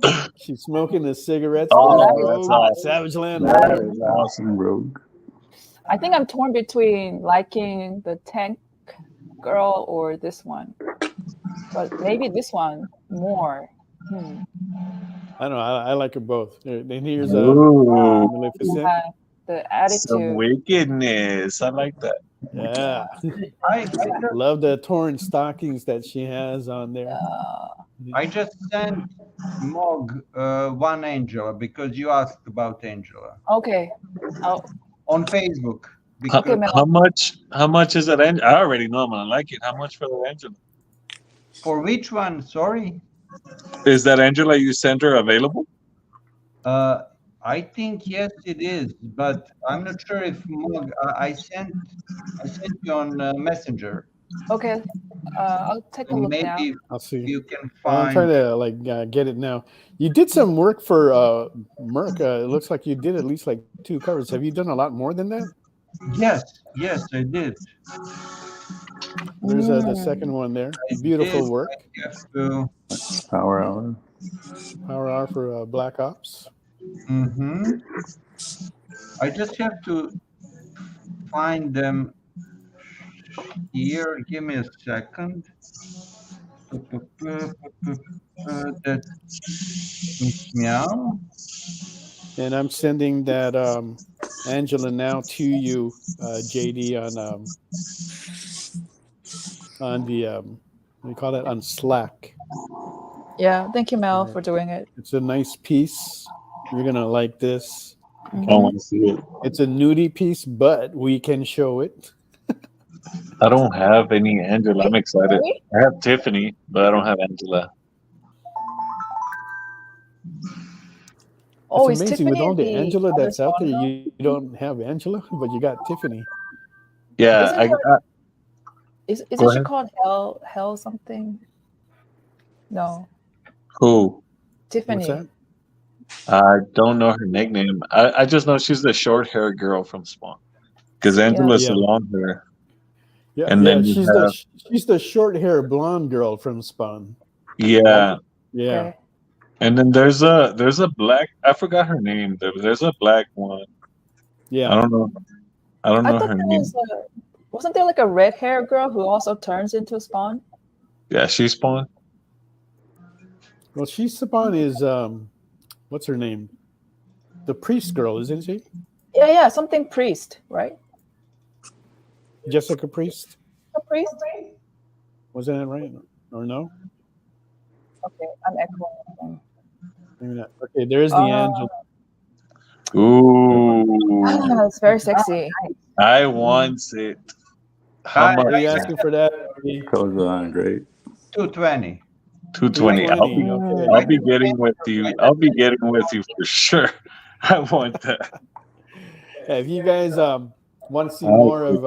do. She's smoking the cigarettes. Oh, that's awesome. Savage Land. That is awesome, Rogue. I think I'm torn between liking the tank girl or this one, but maybe this one more. I don't know. I like them both. And here's Maleficent. The attitude. Some wickedness. I like that. Yeah. I Love the torn stockings that she has on there. just sent Mog one Angela because you asked about Angela Okay. Oh, on Facebook. How, Okay, Mel. how much is that? I already know I'm gonna like it. How much for the Angela? For which one? Sorry. Is that Angela you sent her available? I think yes, it is, but I'm not sure if Mog. I sent you on Messenger. okay. I'll take a look now. Maybe I'll see. you can I'm find. trying to get it now. You did some work for Merc. It looks like you did at least like 2 covers. Have you done a lot more than that? Yes, I did. There's the second one there. Beautiful work. I have to. Power Hour. Power Hour for Black Ops. Mm-hmm. I just have to find them here. Give me a second. That's Miss Meow. And I'm sending that Angela now to you, JD, on the what do you call that, on Slack. Yeah, thank you, Mel, for doing it. It's a nice piece. You're gonna like this. I want to see it. It's a nudie piece, but we can show it. I don't have any Angela. I'm excited. I have Tiffany, but I don't have Angela. Oh, it's is amazing Tiffany with all the the Angela that's out there. other You don't have Angela, but you got Tiffany. Yeah, Isn't Go she ahead. called Hell something? No, Who? Tiffany. What's that? I don't know her nickname. I just know she's the short hair girl from Spawn. Because Angela's Yeah. the long hair. Yeah, And yeah. then you She's the short hair blonde girl from Spawn. Yeah. Yeah. Okay. And then there's a black, I forgot her name. There's a black one. Yeah. I don't know I thought her there name. was wasn't there like a red hair girl who also turns into a Spawn? Yeah, she's Spawn. Well, she's Spawn is what's her name? The priest girl, isn't she? Yeah, something priest, right? Jessica Priest. A priest? Wasn't that right? Or no? Okay, I'm echoing. Maybe not. Okay, there's the Angela. Ooh. It's very sexy. I want it. How Hi, much? What are you asking for that? Colors are great. 220. 220. Okay. I'll be getting with you. I'll be getting with you for sure. I want that. Yeah, if you guys want to see more of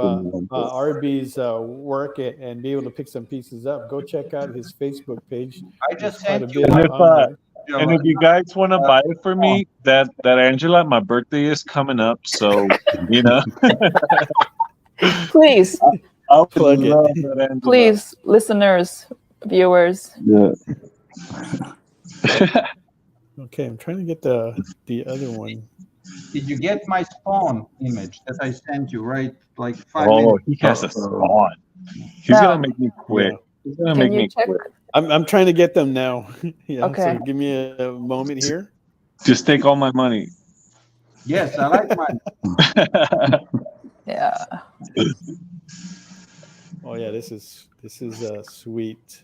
RB's work and be able to pick some pieces up, go check out his Facebook page. I just There's quite sent a you. bit on there. And if you guys want to buy it for me, that Angela, my birthday is coming up, so you know. Please, I'll Plug it. love that Angela. please, listeners, viewers. Yeah. Okay, I'm trying to get the other one. Did you get my Spawn image that I sent you, right? Like 5 Oh, minutes he has ago? a Spawn. He's No. gonna make me quit. Yeah. He's gonna Can make you me check? quit. I'm trying to get them now. Yeah, Okay. So give me a moment here. Just take all my money. Yes, I like mine. Yeah. Oh yeah, this is sweet.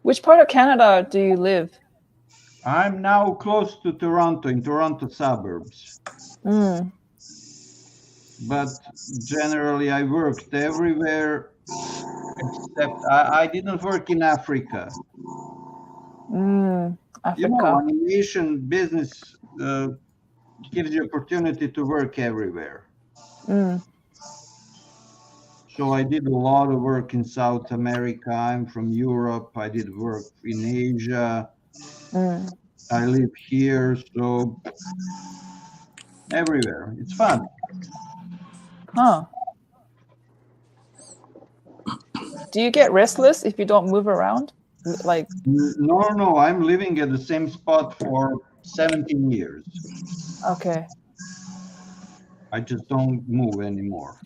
Which part of Canada do you live? I'm now close to Toronto, in Toronto suburbs. Mm. But generally, I worked everywhere except I didn't work in Africa. Africa. You know, animation business gives you opportunity to work everywhere. Mm. So I did a lot of work in South America. I'm from Europe. I did work in Asia. Mm. I live here, so everywhere. It's fun. Huh. Do you get restless if you don't move around? Like, No, I'm living at the same spot for 17 years. okay. I just don't move anymore.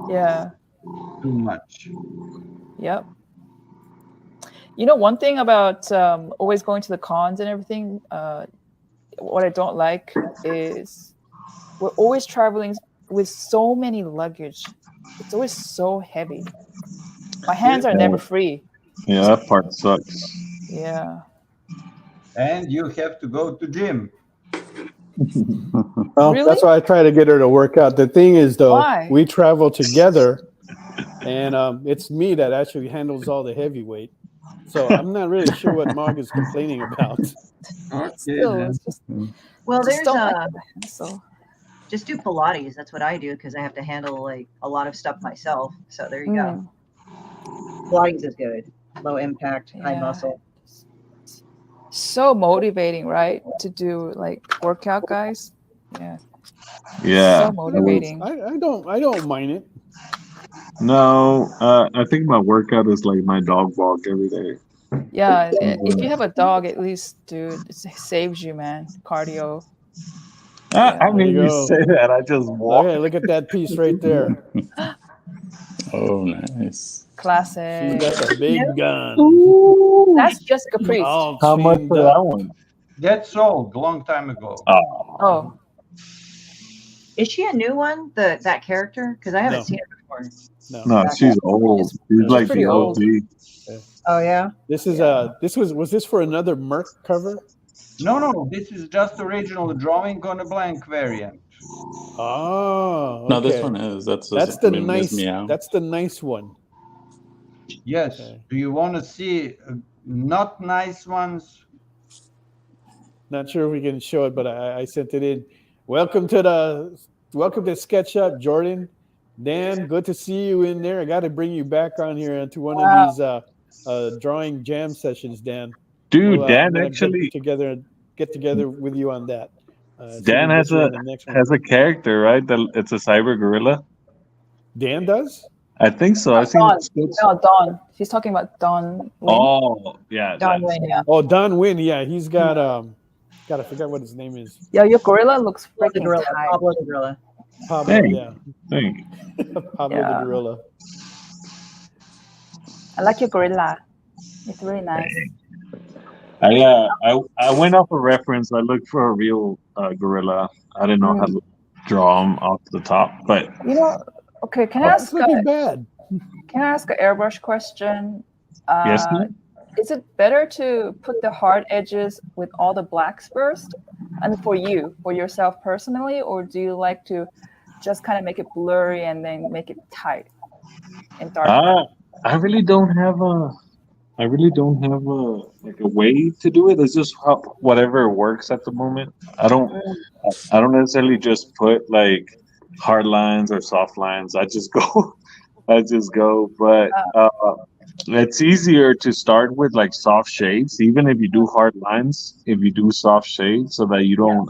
Yeah. Too much. Yep. You know, one thing about always going to the cons and everything, what I don't like is we're always traveling with so many luggage. It's always so heavy. My hands are never free. Yeah, that part sucks. Yeah. And you have to go to gym. Well, Really? that's why I try to get her to work out. The thing is, though, Why? we travel together, and it's me that actually handles all the heavy weight. So I'm not really sure what Mog is complaining about. Still, it's just, Well, just there's don't like the hassle. just do Pilates. That's what I do because I have to handle like a lot of stuff myself. So there you go. Pilates is good. Low impact, high Yeah. muscle. So motivating, right? To do like workout, guys. Yeah. Yeah. So motivating. I don't mind it. No, I think my workout is like my dog walk every day. Yeah. If you have a dog, at least, dude, it saves you, man. Cardio. I mean, you you go. say that. I just walk. Okay, look at that piece right there. Oh, nice. Classic. That's a big gun. That's Jessica Priest. All How much chained for up. that one? That sold a long time ago. Oh, Is she a new one? That character? Because I haven't No. seen it before. No, she's old. She's like pretty the old. OG. Oh yeah. This is was this for another Merc cover? No, this is just original drawing on a blank variant. Oh, okay. No, this one is. That's the Miss nice. Meow. That's the nice one. Yes. Okay. Do you want to see not nice ones? Not sure if we can show it, but I sent it in. Welcome to SketchUp, Jordan. Dan, good to see you in there. I got to bring you back on here to one of these drawing jam sessions, Dan. Dude, Dan I'm actually get together with you on that. Dan has a character, right? It's a cyber gorilla. Dan does? I think so. I've seen it. No, Don. She's talking about Don Wynn. Oh, yeah. Don Wynn, yeah. Oh, Don Wynn, yeah. He's got God, I forgot what his name is. Yeah, your gorilla looks freaking tight. Pablo the gorilla. Pablo, yeah. Thank Pablo the gorilla. I like your gorilla. It's really nice. I went off a reference. I looked for a real gorilla. I didn't know how to draw them off the top, but okay. Can I ask? Bad. Can I ask an airbrush question? Yes. Is it better to put the hard edges with all the blacks first, and for yourself personally, or do you like to just kind of make it blurry and then make it tight and dark? I really don't have a way to do it. It's just whatever works at the moment. I don't necessarily just put like hard lines or soft lines. I just go. But it's easier to start with like soft shades, even if you do hard lines. If you do soft shades, so that you don't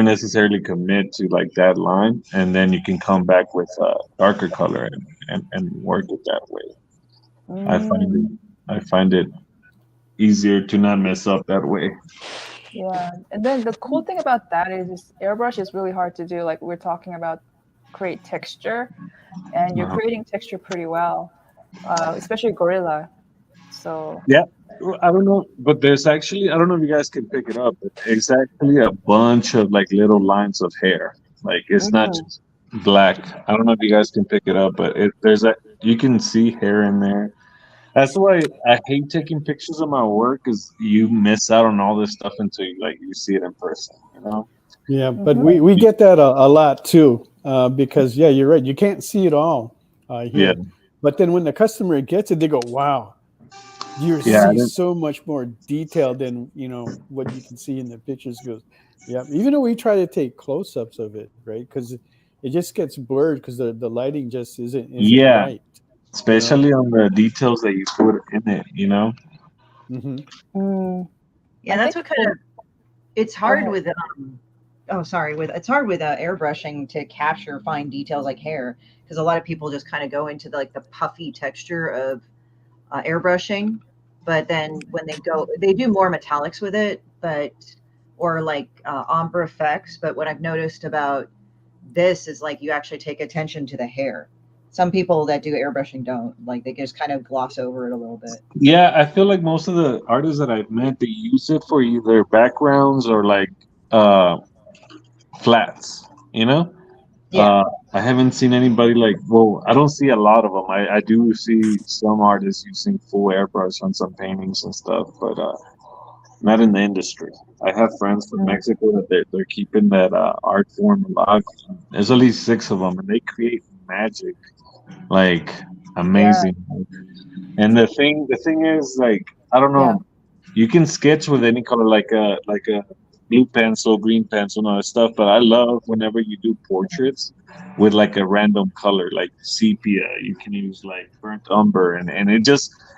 necessarily commit to like that line, and then you can come back with darker color and work it that way. I find it easier to not mess up that way. Yeah, and then the cool thing about that is airbrush is really hard to do. Like we're talking about create texture, and you're creating texture pretty well, especially gorilla. So yeah, I don't know, but there's actually, I don't know if you guys can pick it up, but it's actually a bunch of like little lines of hair. Like it's not just black. I don't know if you guys can pick it up, but you can see hair in there. That's why I hate taking pictures of my work, because you miss out on all this stuff until you see it in person, Yeah, but we get that a lot too, because you're right. You can't see it all here. Yeah. But then when the customer gets it, they go, "Wow, you see so much more detail than what you can see in the pictures." Goes, yeah. Even though we try to take close-ups of it, right? Because it just gets blurred because the lighting just isn't right. Especially on the details that you put in it, Yeah, that's what kind of. It's hard with it's hard with airbrushing to capture fine details like hair, because a lot of people just kind of go into the puffy texture of airbrushing, but then when they do more metallics with it, or ombre effects. But what I've noticed about this is you actually take attention to the hair. Some people that do airbrushing don't, they just kind of gloss over it a little bit. Yeah, I feel like most of the artists that I've met, they use it for either backgrounds or flats, Yeah. I haven't seen anybody I don't see a lot of them. I do see some artists using full airbrush on some paintings and stuff, but not in the industry. I have friends from Mexico that they're keeping that art form alive. There's at least 6 of them, and they create magic. Amazing. Yeah. And the thing is, I don't know, you can sketch with any color, like a blue pencil, green pencil, and all that stuff, but I love whenever you do portraits with a random color, like sepia. You can use burnt umber, and it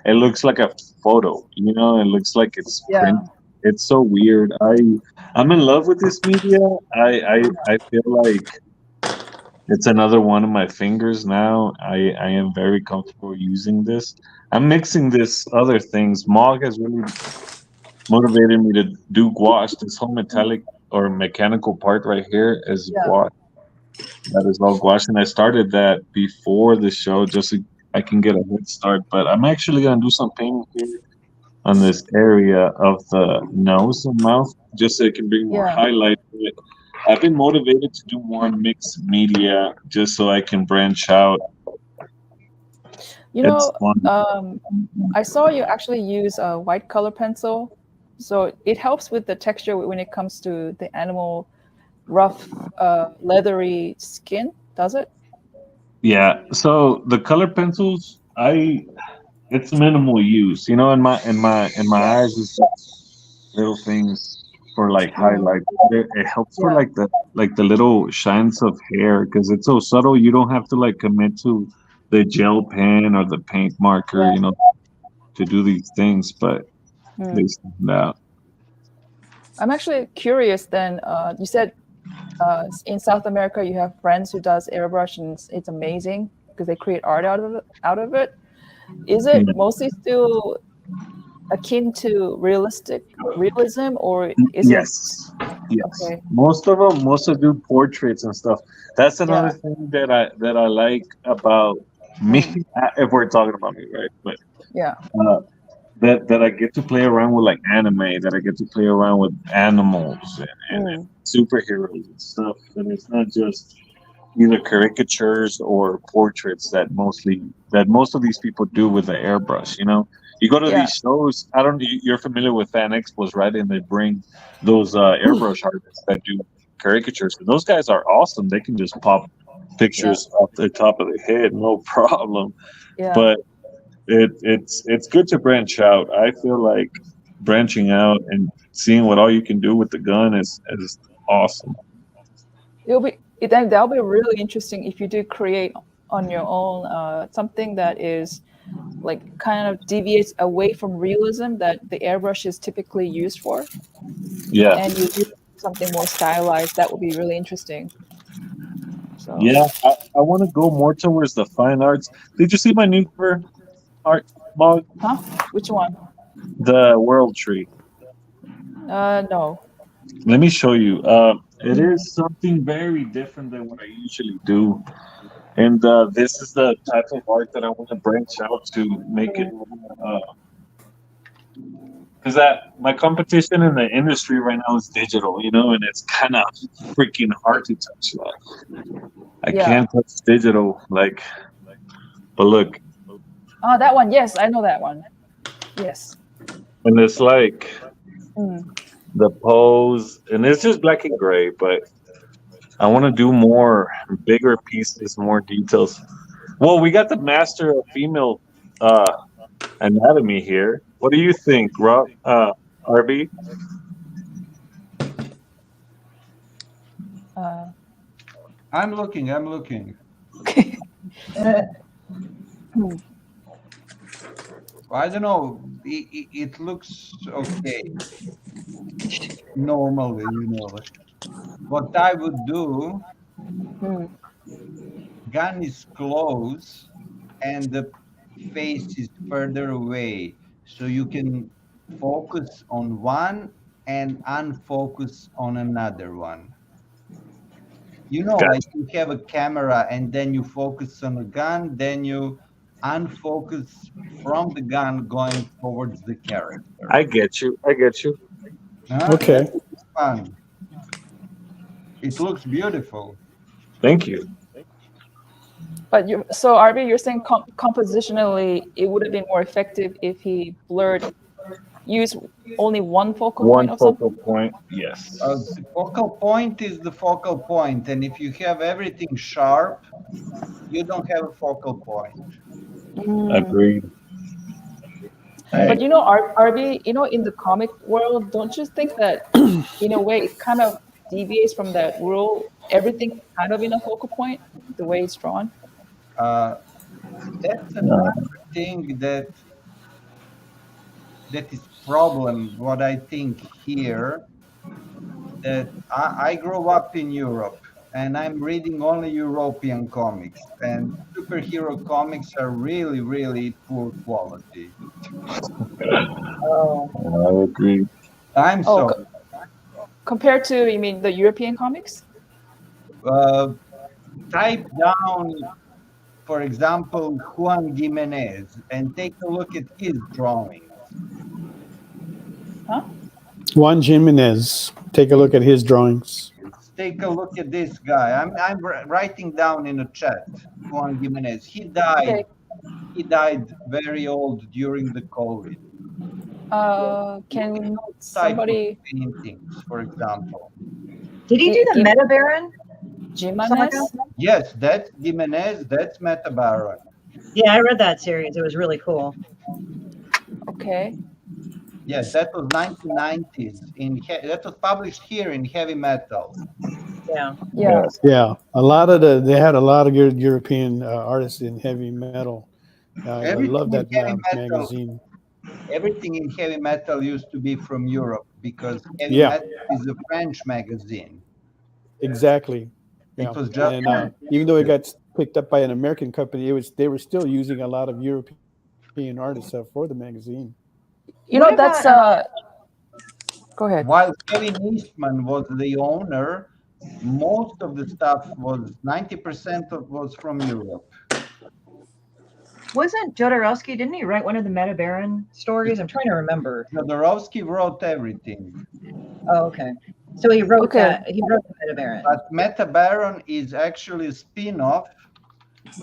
looks like a photo, it looks like it's print. It's so weird. I'm in love with this media. I feel like it's another one of my fingers now. I am very comfortable using this. I'm mixing this other things. Mog has really motivated me to do gouache, this whole metallic or mechanical part right here is Yeah. gouache. That is all gouache, and I started that before the show just so I can get a head start. But I'm actually gonna do some painting here on this area of the nose and mouth, just so it can bring more Yeah. highlight to it. I've been motivated to do more mixed media just so I can branch out. You It's know, fun. I saw you actually use a white color pencil, so it helps with the texture when it comes to the animal rough, leathery skin. Does it? Yeah. So the color pencils, it's minimal use. You know, in my Yeah. eyes, it's just little things for like Mm, highlight. It helps for yeah. like the little shines of hair because it's so subtle. You don't have to like commit to the gel pen or the paint marker, Yeah. to do these things, but they Mm. stand out. I'm actually curious. Then you said in South America you have friends who does airbrush, and it's amazing because they create art out of it. Out of it, is Yeah. it mostly still akin to realism, or is it Yes. Yes. okay? Most of do portraits and stuff. That's another Yeah. thing that I like about me. Mm, If we're talking about me, right? But yeah. uh, that I get to play around with like anime, that I get to play around with animals and Mm, superheroes and stuff. And it's not just either caricatures or portraits that most of these people do with the airbrush. You go to yeah. these shows. I don't. You're familiar with fan expos, right? And they bring those airbrush artists that do caricatures. And those guys are awesome. They can just pop Yeah. pictures off the top of the head, no problem. Yeah. But it's good to branch out. I feel like branching out and seeing what all you can do with the gun is awesome. That'll be really interesting if you do create on your own something that is like kind of deviates away from realism that the airbrush is typically used for, Yeah, and you do something more stylized. That would be really interesting. So, yeah. I want to go more towards the fine arts. Did you see my new cover art mug? huh? Which one? The world tree. No. Let me show you. It is something very different than what I usually do, and this is the type of art that I want to branch out to make it. Because that my competition in the industry right now is digital, and it's kind of freaking hard to touch that. I Yeah. can't touch digital, but look, Oh, that one. Yes, I know that one. Yes. and it's like Mm. the pose, and it's just black and gray, but I want to do more bigger pieces, more details. Well, we got the master of female uh, anatomy here. What do you think, Rob? RB? Uh, I'm looking. hmm. I don't know. It looks okay. Normally, What I would do, Hmm. gun is close and the face is further away. So you can focus on one and unfocus on another one. Like Gotcha. you have a camera and then you focus on a gun, then you unfocus from the gun going towards the character. I get you. I get you. Okay. It's fun. It looks beautiful. Thank you. But so RB, you're saying compositionally, it would have been more effective if he used only one focal One point or focal something. point. Yes. The focal point is the focal point, and if you have everything sharp, you don't have a focal point. Agreed. But RB, in the comic world, don't you think that in a way it kind of deviates from that rule? Everything kind of in a focal point, the way it's drawn. That's another thing that is problem. What I think here, that I grew up in Europe and I'm reading only European comics, and superhero comics are really, really poor quality. Oh. I agree. I'm sorry. Compared to, you mean the European comics? Type down, for example, Juan Jimenez and take a look at his drawings. Huh? Juan Jimenez. Take a look at his drawings. Take a look at this guy. I'm writing down in the chat. Juan Jimenez. He died. Okay. He died very old during the COVID. Can somebody paintings, for example? Did he do the Meta Baron? Jimenez? Yes, that's Jimenez. That's Meta Baron. Yeah, I read that series. It was really cool. Okay. Yes, that was 1990s. That was published here in Heavy Metal. Yeah. Yeah. Yeah. They had a lot of good European artists in heavy metal. I love that magazine. Everything in Heavy Metal used to be from Europe because Heavy Metal is a French magazine. Exactly. It was just, and even though it got picked up by an American company, they were still using a lot of European artists for the magazine. You know, that's go ahead. While Kevin Eastman was the owner, most of the stuff was 90% was from Europe. Wasn't Jodorowsky, didn't he write one of the Meta Baron stories? I'm trying to remember. Jodorowsky wrote everything. Oh, okay. So he wrote that. He wrote the Meta Baron. But Meta Baron is actually a spin-off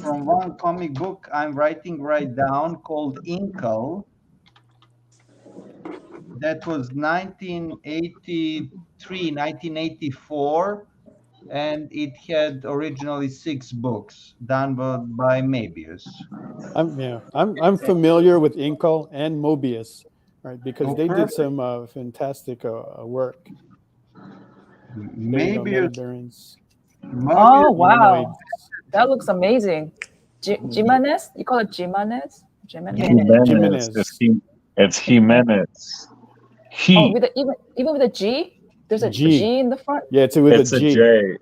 from one comic book I'm writing right down called Inkle. That was 1983, 1984. And it had originally 6 books done by Moebius. I'm familiar with Inkle and Moebius, right? Because they did some fantastic work. Moebius. Oh wow, that looks amazing. Jimenez? You call it Jimenez? Jimenez. It's Jimenez. Oh, even with a G. There's a G in the front. Yeah, it's a G. J.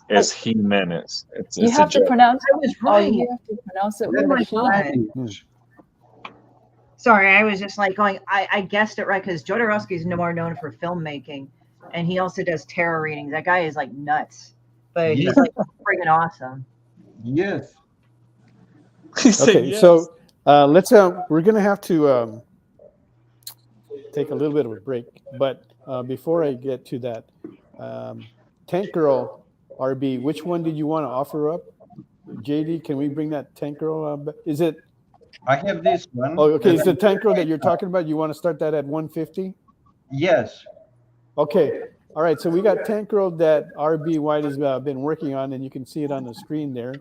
It's Jimenez. You have to pronounce it. Right. You have to pronounce it with a G. Sorry, I was just like going. I guessed it right because Jodorowsky is more known for filmmaking, and he also does tarot readings. That guy is like nuts, but he's like freaking awesome. Yes. Okay, yes. So let's. We're gonna have to take a little bit of a break, but. Before I get to that, Tank Girl, RB, which one did you want to offer up? JD, can we bring that Tank Girl up? Is it? I have this one. Oh, okay. Is the Tank Girl that you're talking about? You want to start that at 150? Yes. Okay. All right. So we got Tank Girl that RB White has been working on, and you can see it on the screen there.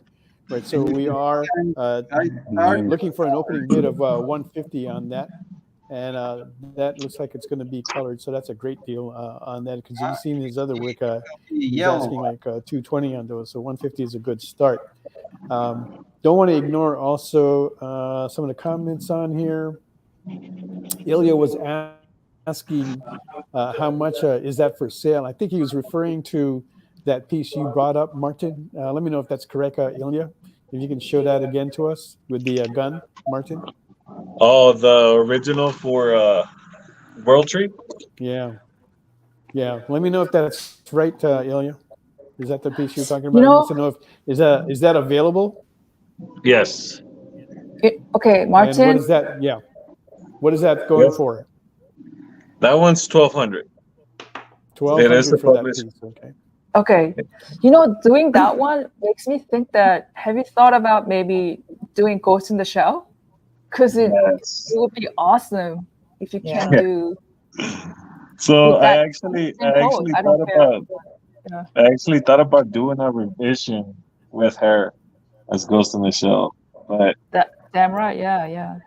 Right. So we are looking for an opening bid of 150 on that. And that looks like it's going to be colored, so that's a great deal on that. Because you've seen his other work, he's asking like 220 on those, so 150 is a good start. Don't want to ignore also some of the comments on here. Ilya was asking how much is that for sale. I think he was referring to that piece you brought up, Martin. Let me know if that's correct, Ilya. If you can show that again to us with the gun, Martin. Oh, the original for World Tree? Yeah. Let me know if that's right, Ilya. Is that the piece you're talking about? I need to know if is that available? Yes. Okay, Martin. And what is that? Yeah. What is that going for? That one's 1,200. 1,200 for that piece. Okay. Okay. Doing that one makes me think that. Have you thought about maybe doing Ghost in the Shell? Because it would be awesome if you can do. So I actually thought about doing a revision with her as Ghost in the Shell, but damn right, yeah.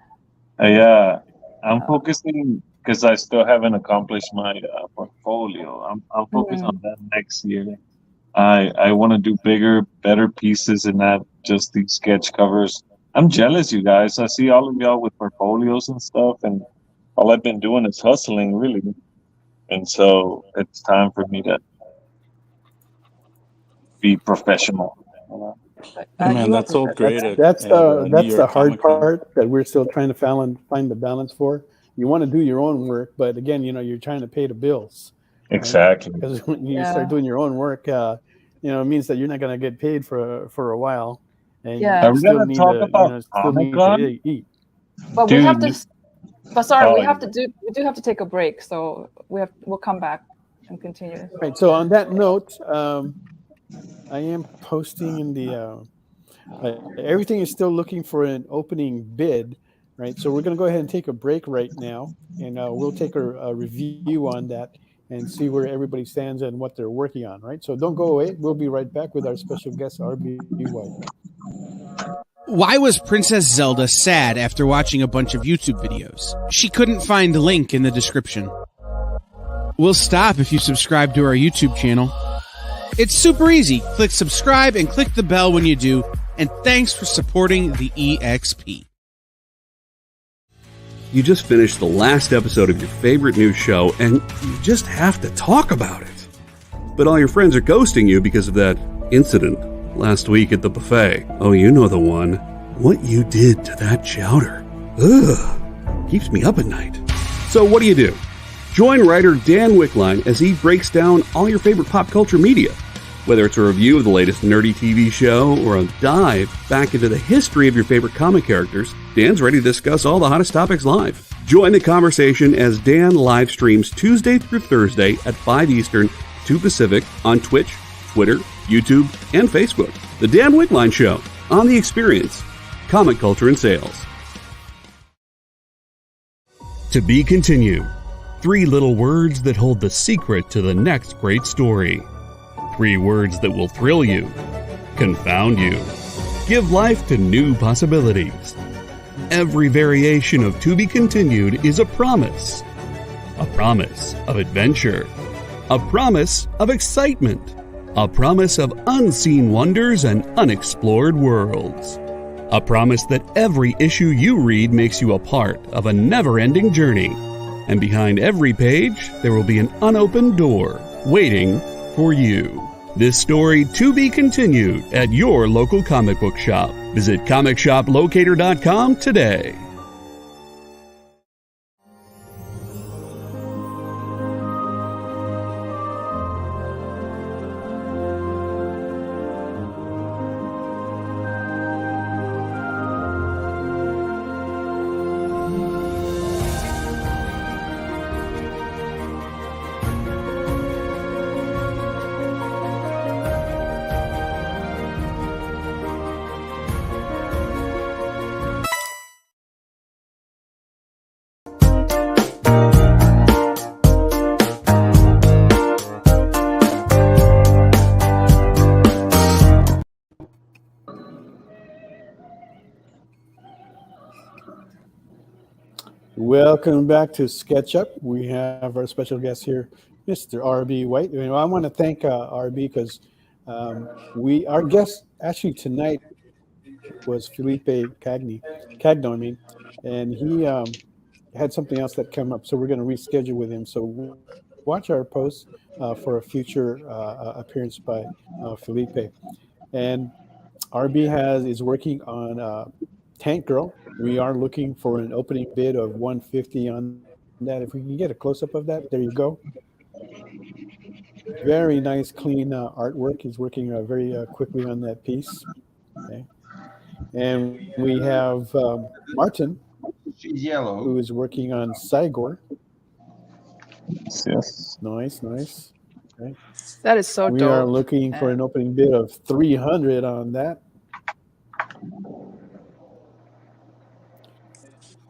I'm focusing because I still haven't accomplished my portfolio. I'm focused on that next year. I want to do bigger, better pieces and not just these sketch covers. I'm jealous, you guys. I see all of y'all with portfolios and stuff, and all I've been doing is hustling, really. And so it's time for me to be professional. Man, that's all great. That's the hard part that we're still trying to find the balance for. You want to do your own work, but again, you're trying to pay the bills. Exactly. Because when you start doing your own work, it means that you're not going to get paid for a while, and Yeah. Are we still gonna need talk to, about still need to Comic-Con? eat. But we have to. But sorry, Oh, we do have to take a break, so we'll come back and continue. Right. So on that note, I am posting in the. Everything is still looking for an opening bid, right? So we're going to go ahead and take a break right now, and we'll take a review on that and see where everybody stands and what they're working on, right? So don't go away. We'll be right back with our special guest, RB White. Why was Princess Zelda sad after watching a bunch of YouTube videos? She couldn't find a link in the description. We'll stop if you subscribe to our YouTube channel. It's super easy. Click subscribe and click the bell when you do. And thanks for supporting the EXP. You just finished the last episode of your favorite news show, and you just have to talk about it. But all your friends are ghosting you because of that incident last week at the buffet. Oh, you know the one. What you did to that chowder. Ugh. Keeps me up at night. So what do? Join writer Dan Wickline as he breaks down all your favorite pop culture media. Whether it's a review of the latest nerdy TV show or a dive back into the history of your favorite comic characters, Dan's ready to discuss all the hottest topics live. Join the conversation as Dan live streams Tuesday through Thursday at 5 Eastern, 2 Pacific on Twitch, Twitter, YouTube, and Facebook. The Dan Wickline Show on The Experience, Comic Culture and Sales. To be continued. 3 little words that hold the secret to the next great story. 3 words that will thrill you, confound you, give life to new possibilities. Every variation of To Be Continued is a promise of adventure, a promise of excitement, a promise of unseen wonders and unexplored worlds, a promise that every issue you read makes you a part of a never-ending journey, and behind every page there will be an unopened door waiting for you. This story to be continued at your local comic book shop. Visit comicshoplocator.com today. Welcome back to SketchUp. We have our special guest here, Mr. RB White. I want to thank RB because our guest actually tonight was Felipe Cagno, and he had something else that came up, so we're going to reschedule with him. So watch our post for a future appearance by Felipe. And RB is working on Tank Girl. We are looking for an opening bid of $150 on that. If we can get a close-up of that, there you go. Very nice, clean artwork. He's working very quickly on that piece. Okay. And we have Martin, she's yellow, who is working on Cygor. Yes. Nice. Okay. That is so dope. We are looking for an opening bid of $300 on that.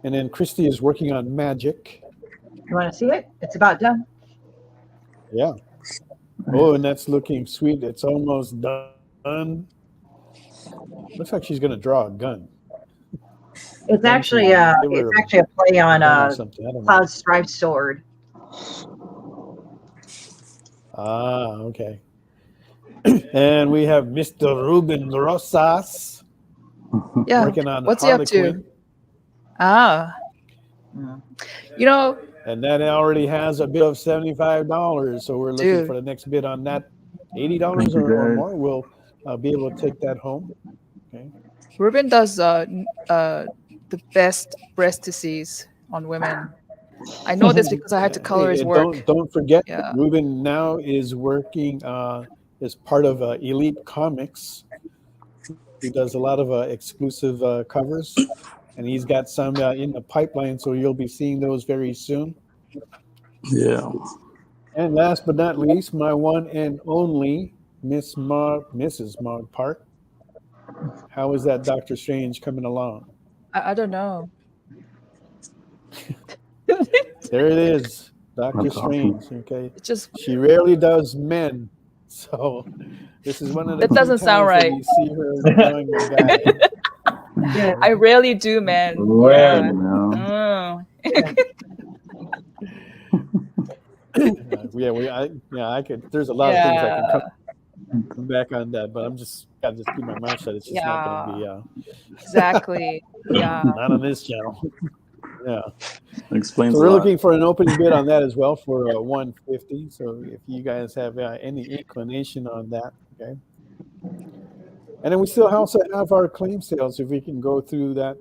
And then Christy is working on Magic. You want to see it? It's about done. Yeah. Oh, and that's looking sweet. It's almost done. Looks like she's going to draw a gun. It's actually a play on Cloud's striped sword. Ah, okay. And we have Mr. Ruben Rosas. Yeah. Working on What's he up to? Ah. And that already has a bid of $75. So we're looking for the next bid on that. $80 or more. We'll be able to take that home. Okay. Ruben does the best breast disease on women. I know this because I had to color his work. Don't forget, Yeah. Ruben now is working as part of Elite Comics. He does a lot of exclusive covers, and he's got some in the pipeline, so you'll be seeing those very soon. Yeah. And last but not least, my one and only Mrs. Mog Park. How is that Doctor Strange coming along? I don't know. There it is, Doctor That's awesome. Strange. Okay, It's just she rarely does men, so this is one of the That doesn't few sound times that right. you see her drawing a guy. Yeah. I rarely do, man. Rarely, Yeah. no. I could. There's a lot of things I Yeah. can come back on that, but I'm just gotta just keep my mouth shut. It's just not going to be Exactly. Yeah. not on this channel. Yeah. Explains So a we're lot. looking for an opening bid on that as well for 150. So if you guys have any inclination on that, okay. And then we still also have our claim sales. If we can go through that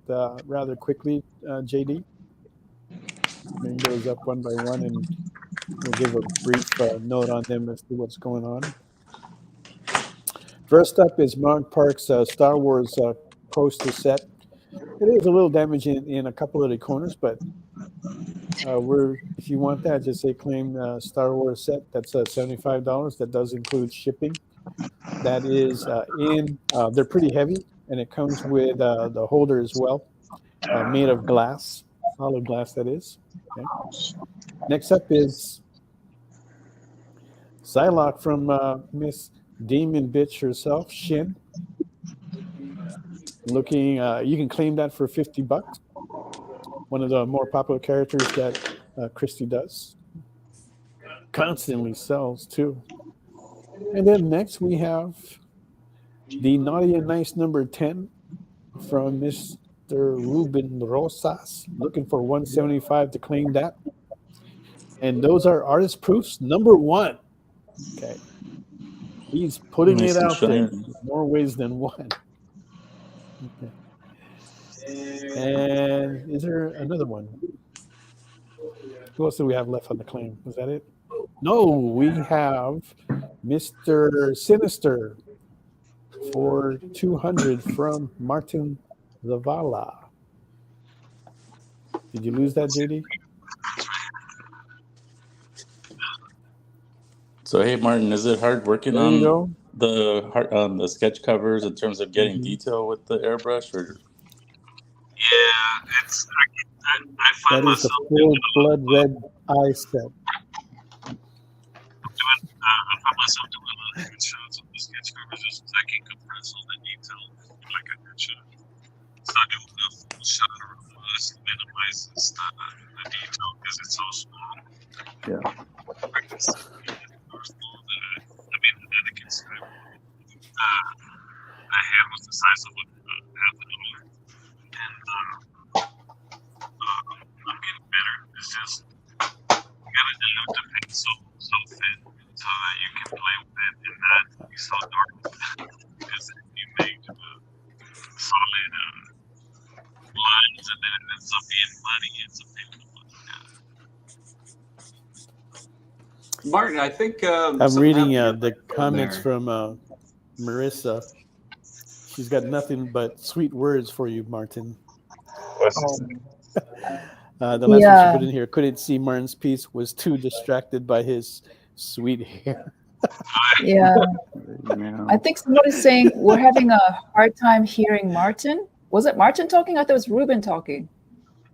rather quickly, JD, bring those up one by one, and we'll give a brief note on them as to what's going on. First up is Mog Park's Star Wars poster set. It is a little damaged in a couple of the corners, but if you want that, just say claim Star Wars set. That's $75. That does include shipping. That is they're pretty heavy, and it comes with the holder as well, made of glass, solid glass that is. Okay. Next up is Psylocke from Miss Demon Bitch herself, Shin. Looking, you can claim that for $50. One of the more popular characters that Christie does. Constantly sells too. And then next we have the Naughty and Nice number 10 from Mr. Ruben Rosas. Looking for $175 to claim that. And those are artist proofs number 1. Okay. He's putting Nice it and out there shiny. more ways than one. Okay. And is there another one? Who else do we have left on the claim? Was that it? No, we have Mr. Sinister for $200 from Martin Zavala. Did you lose that, JD? So hey, Martin, is it hard working There you on go. the sketch covers in terms of getting detail with the airbrush? Or Yeah, it's I find That is the myself full blood red eye set. I find myself doing headshots of the sketch covers just because I can compress all the detail like a headshot. So I do a full shot or a plus minimizes the detail because it's so small. Yeah. I can see that it can see. The hand was the size of half an arm, and I'm getting better. It's just you gotta dilute the paint so thin so that you can play with it and not be so dark. Because if you make solid lines and then it ends up being muddy, it's a pain. Martin, I think I'm reading the comments from Marissa. She's got nothing but sweet words for you, Martin. The last one she put in here, couldn't see Martin's piece, was too distracted by his sweet hair. Yeah. I think somebody's saying we're having a hard time hearing Martin. Was it Martin talking? I thought it was Ruben talking.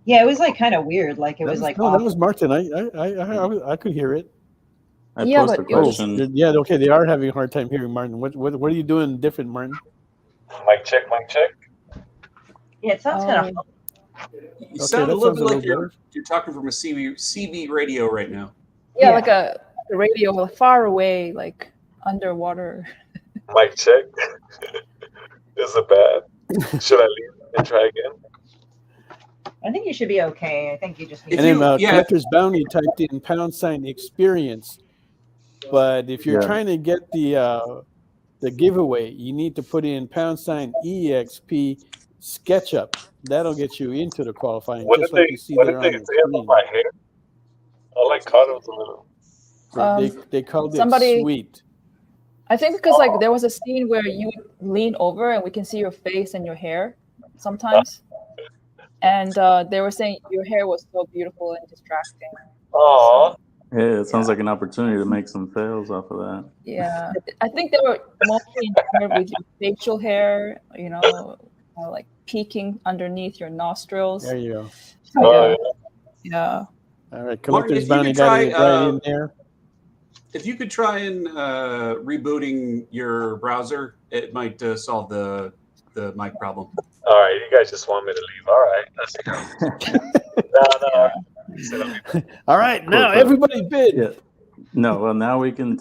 Yeah, it was like kind of weird. Like it was like no, that was Martin. I could hear it. I posed a question. Yeah, okay, they are having a hard time hearing Martin. What are you doing different, Martin? Mic check, mic check. Yeah, it sounds kind of. You sound a little bit like you're talking from a CB radio right now. Yeah, like a radio far away, like underwater. Mic check. Is it bad? Should I leave and try again? I think you should be okay. I think you just need and then Collector's Bounty typed in # experience. But if you're trying to get the giveaway, you need to put in # EXP SketchUp. That'll get you into the qualifying. What just did like they, you see what there did on they the say about screen. my hair? All I caught was a little. They called it somebody, sweet. I think because like there was a scene where you lean over and we can see your face and your hair sometimes, and they were saying your hair was so beautiful and distracting. Oh. Yeah, it sounds like an opportunity to make some sales off of that. Yeah, I think they were mostly enamored with your facial hair, like peeking underneath your nostrils. There you go. So, yeah. All right, Martin, Collector's if you Bounty could got try, it right in there. If you could try and rebooting your browser, it might solve the mic problem. All right, you guys just want me to leave. All right, let's go. No. All right, now everybody bid. Yeah. No, well now we can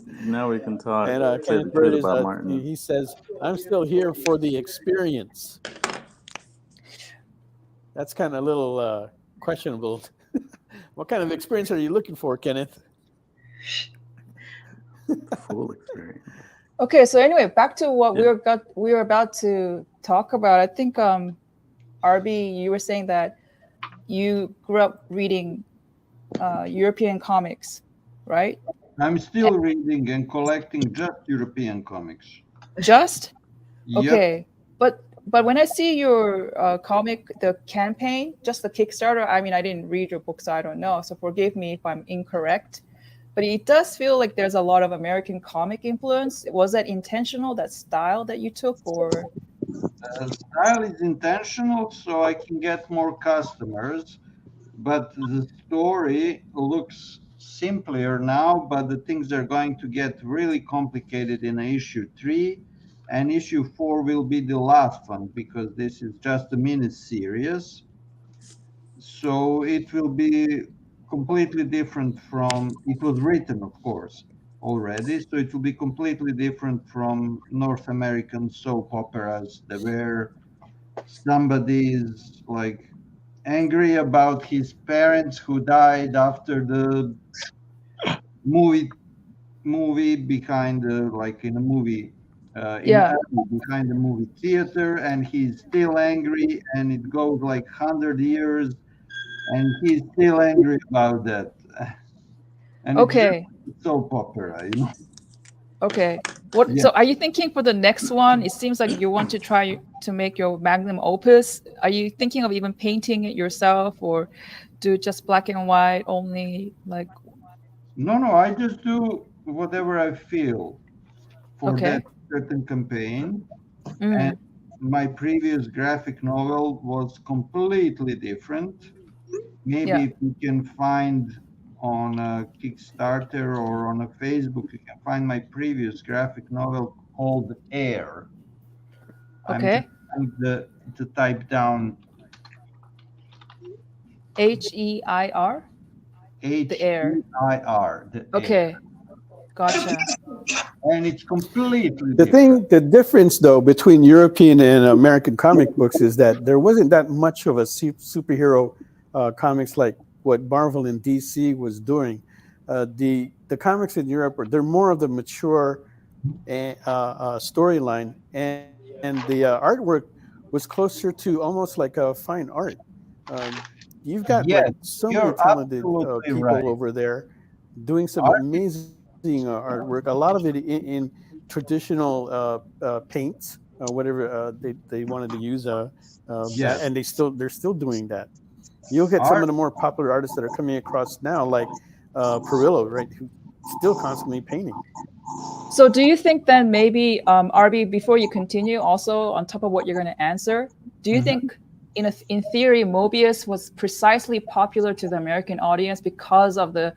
talk. And Kenneth Bird is, he says, "I'm still here for the experience." That's kind of a little questionable. What kind of experience are you looking for, Kenneth? Full experience. Okay, so anyway, back to what we were about to talk about. I think RB, you were saying that you grew up reading European comics, right? I'm still reading and collecting just European comics. Just? Yep. Okay. But when I see your comic, the campaign, just the Kickstarter, I mean, I didn't read your book, so I don't know. So forgive me if I'm incorrect. But it does feel like there's a lot of American comic influence. Was that intentional, that style that you took, or? Style is intentional, so I can get more customers. But the story looks simpler now, but the things are going to get really complicated in issue 3. And issue 4 will be the last one, because this is just a mini series. So it will be completely different from, it was written, of course, already. So it will be completely different from North American soap operas, where somebody is like angry about his parents who died after the movie behind like in a movie behind the movie theater, and he's still angry, and it goes like 100 years and he's still angry about that. And okay, it's soap opera, you know. Okay. What? Yeah. So, are you thinking for the next one? It seems like you want to try to make your magnum opus. Are you thinking of even painting it yourself, or do just black and white only? Like, No, I just do whatever I feel for that certain campaign. And my previous graphic novel was completely different. Maybe if you can find on a Kickstarter or on a Facebook, you can find my previous graphic novel called Air. Okay. I'm just trying to type down HEIR? The Air. HEIR. Okay. Gotcha. And it's completely the difference though between European and American comic books is that there wasn't that much of a superhero comics like what Marvel and DC was doing. The comics in Europe they're more of the mature storyline, and the artwork was closer to almost like a fine art. You've got like so many talented people over there doing some amazing artwork. A lot of it in traditional paints, whatever they wanted to use, and they're still doing that. You'll get some of the more popular artists that are coming across now, like Perillo, right? Who's still constantly painting. So, do you think then maybe RB, before you continue, also on top of what you're going to answer, do you think in theory Mobius was precisely popular to the American audience because of the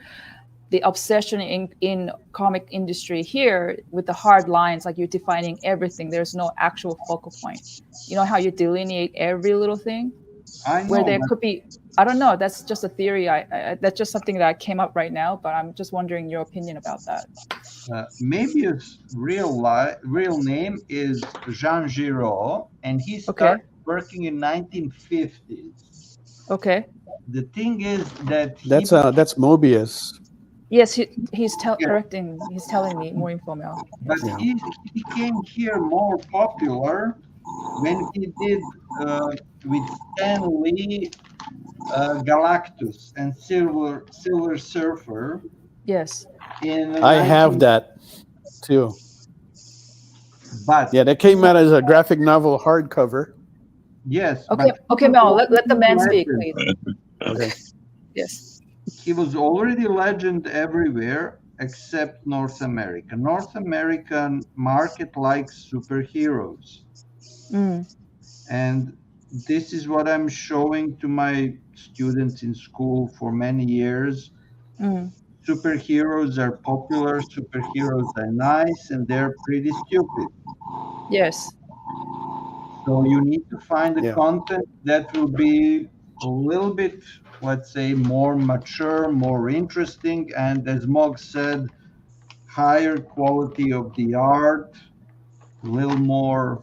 obsession in comic industry here with the hard lines, like you're defining everything. There's no actual focal point. You know how you delineate every little thing? Where there could be, I don't know, that's just a theory. That's just something that came up right now, but I'm just wondering your opinion about that. Mobius' real name is Jean Giraud, and he started working in 1950s. Okay. The thing is that that's Mobius. Yes, he's correcting. He's telling me more info now. But he became here more popular when he did with Stan Lee Galactus and Silver Surfer. Yes. In I have that too. But yeah, that came out as a graphic novel hardcover. Yes. Okay, but okay, Mel. Let the man speak, please. Okay. Yes. He was already legend everywhere except North America. North American market likes superheroes. And this is what I'm showing to my students in school for many years. Superheroes are popular, superheroes are nice, and they're pretty stupid. Yes. So you need to find the Yeah. content that will be a little bit, let's say, more mature, more interesting, and as Mog said, higher quality of the art, a little more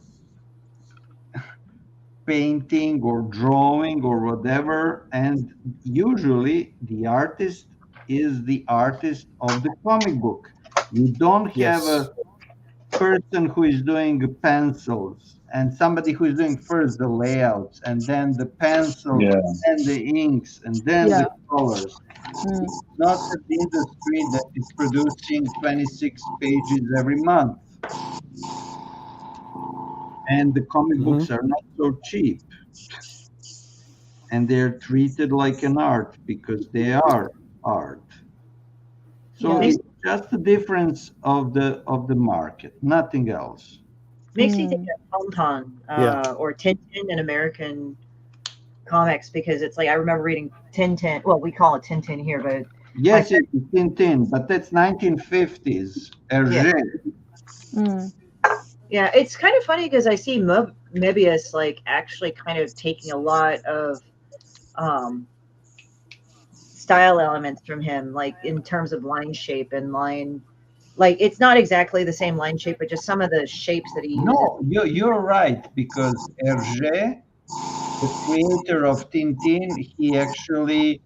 painting or drawing or whatever. And usually the artist is the artist of the comic book. You don't have Yes. a person who is doing pencils and somebody who is doing first the layouts and then the pencils Yeah. and the inks and then Yeah. the colors. It's not an industry that is producing 26 pages every month. And the comic books are not so cheap. And they're treated like an art because they are art. So Yeah. it's just a difference of the market, nothing else. Makes me think of Tom Yeah. or Tintin in American comics because it's like I remember reading Tintin. Well, we call it Tintin here, but Yes, it's Tintin, but that's 1950s. Hergé. Yeah, it's kind of funny because I see Mebius like actually kind of taking a lot of style elements from him, like in terms of line shape and line. Like it's not exactly the same line shape, but just some of the shapes that he uses. No, you're right, because Hergé, the creator of Tintin, he actually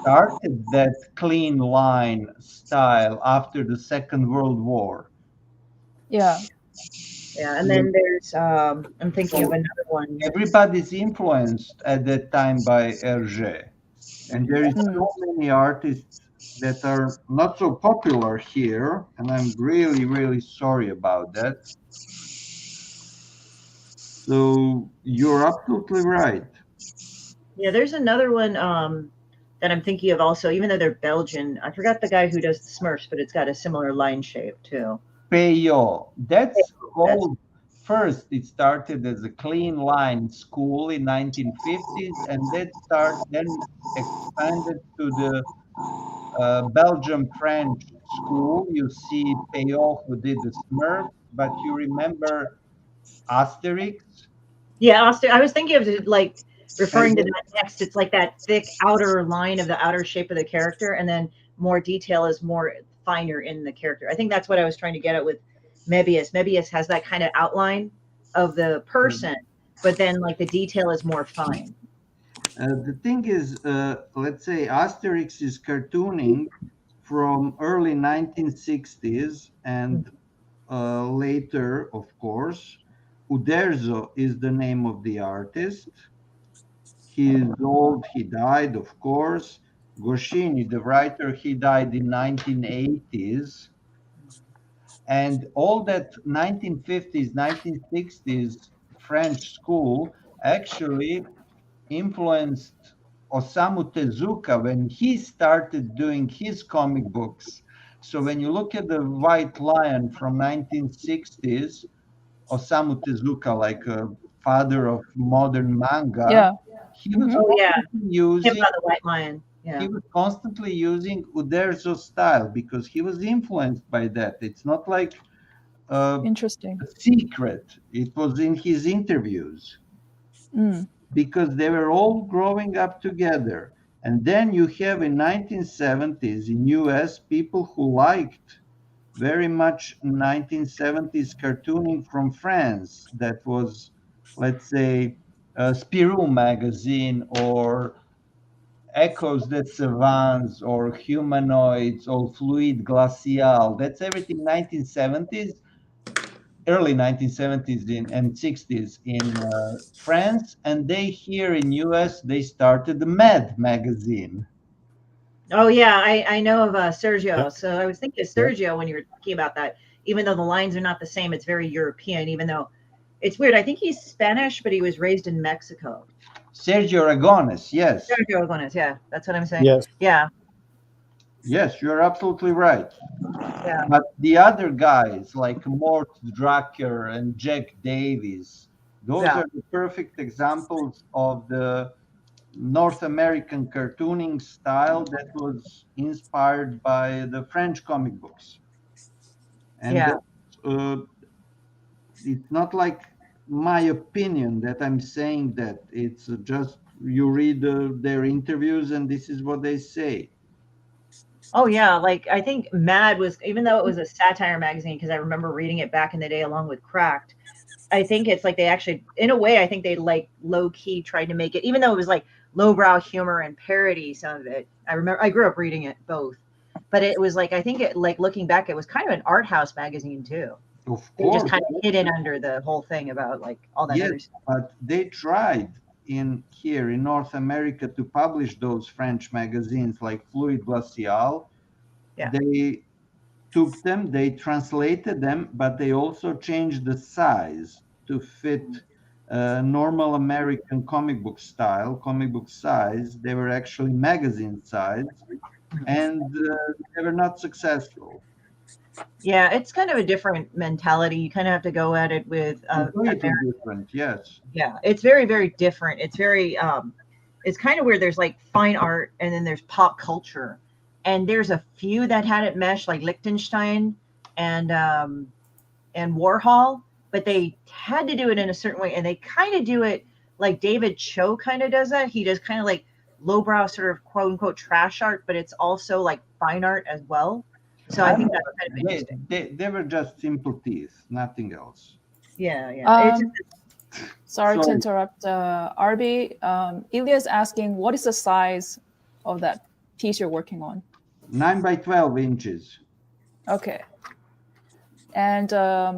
started that clean line style after the Second World War. Yeah. Yeah, and then there's I'm thinking of another one. Everybody's influenced at that time by Hergé, and there is so many artists that are not so popular here, and I'm really, really sorry about that. So you're absolutely right. Yeah, there's another one that I'm thinking of also, even though they're Belgian. I forgot the guy who does the Smurfs, but it's got a similar line shape too. Peyo. That's called first. It started as a clean line school in 1950s, and then expanded to the Belgium French school. You see Peyo who did the Smurf, but you remember Asterix? Yeah, Austin. I was thinking of it like referring to And that text. It's like that thick outer line of the outer shape of the character, and then more detail is more finer in the character. I think that's what I was trying to get at with Mebius. Mebius has that kind of outline of the person, but then like the detail is more fine. The thing is, let's say Asterix is cartooning from early 1960s and later, of course. Uderzo is the name of the artist. He is old, he died, of course. Goscinny, the writer, he died in 1980s. And all that 1950s, 1960s French school actually influenced Osamu Tezuka when he started doing his comic books. So when you look at the White Lion from 1960s, Osamu Tezuka, like a father of modern manga, Yeah. he was Oh yeah, using him by the White Lion. Yeah. he was constantly using Uderzo style because he was influenced by that. It's not like Interesting. a secret. It was in his interviews because they were all growing up together. And then you have in 1970s in US people who liked very much 1970s cartooning from France that was, let's say, Spirou magazine or Echoes de Savants or Humanoids or Fluid Glacial. That's everything 1970s. early 1970s and 60s in France, and they here in US they started the Mad magazine. Oh yeah, I know of Sergio. Yep. So I was thinking of Yep. Sergio when you were talking about that. Even though the lines are not the same, it's very European. Even though it's weird. I think he's Spanish, but he was raised in Mexico. Sergio Aragones, yes. Sergio Aragones, yeah, that's what I'm saying. Yes. Yeah. Yes, you're absolutely right. Yeah. But the other guys like Mort Drucker and Jack Davis, those Yeah. are the perfect examples of the North American cartooning style that was inspired by the French comic books. And Yeah. It's not like my opinion that I'm saying that. It's just you read their interviews and this is what they say. Oh yeah, like I think Mad was, even though it was a satire magazine, because I remember reading it back in the day along with Cracked. I think it's like they actually, in a way, I think they like low key tried to make it, even though it was like lowbrow humor and parody. Some of it, I remember, I grew up reading it both, but it was like I think it, like looking back, it was kind of an art house magazine too. Of They course. just kind of hidden under the whole thing about like all that Yes, other stuff. but they tried here in North America to publish those French magazines like Fluid Glacial. Yeah. They took them, they translated them, but they also changed the size to fit normal American comic book style, comic book size. They were actually magazine size, and they were not successful. Yeah, it's kind of a different mentality. You kind of have to go at it with Completely different, yes. Yeah, it's very, very different. It's very it's kind of where there's like fine art and then there's pop culture. And there's a few that had it meshed, like Liechtenstein and Warhol, but they had to do it in a certain way. And they kind of do it like David Cho kind of does that. He does kind of like lowbrow sort of quote unquote trash art, but it's also like fine art as well. So I think that's kind of interesting. They were just simple teeth, nothing else. Yeah, yeah. Sorry to interrupt, RB. Ilya's asking, what is the size of that piece you're working on? 9 by 12 inches. Okay. And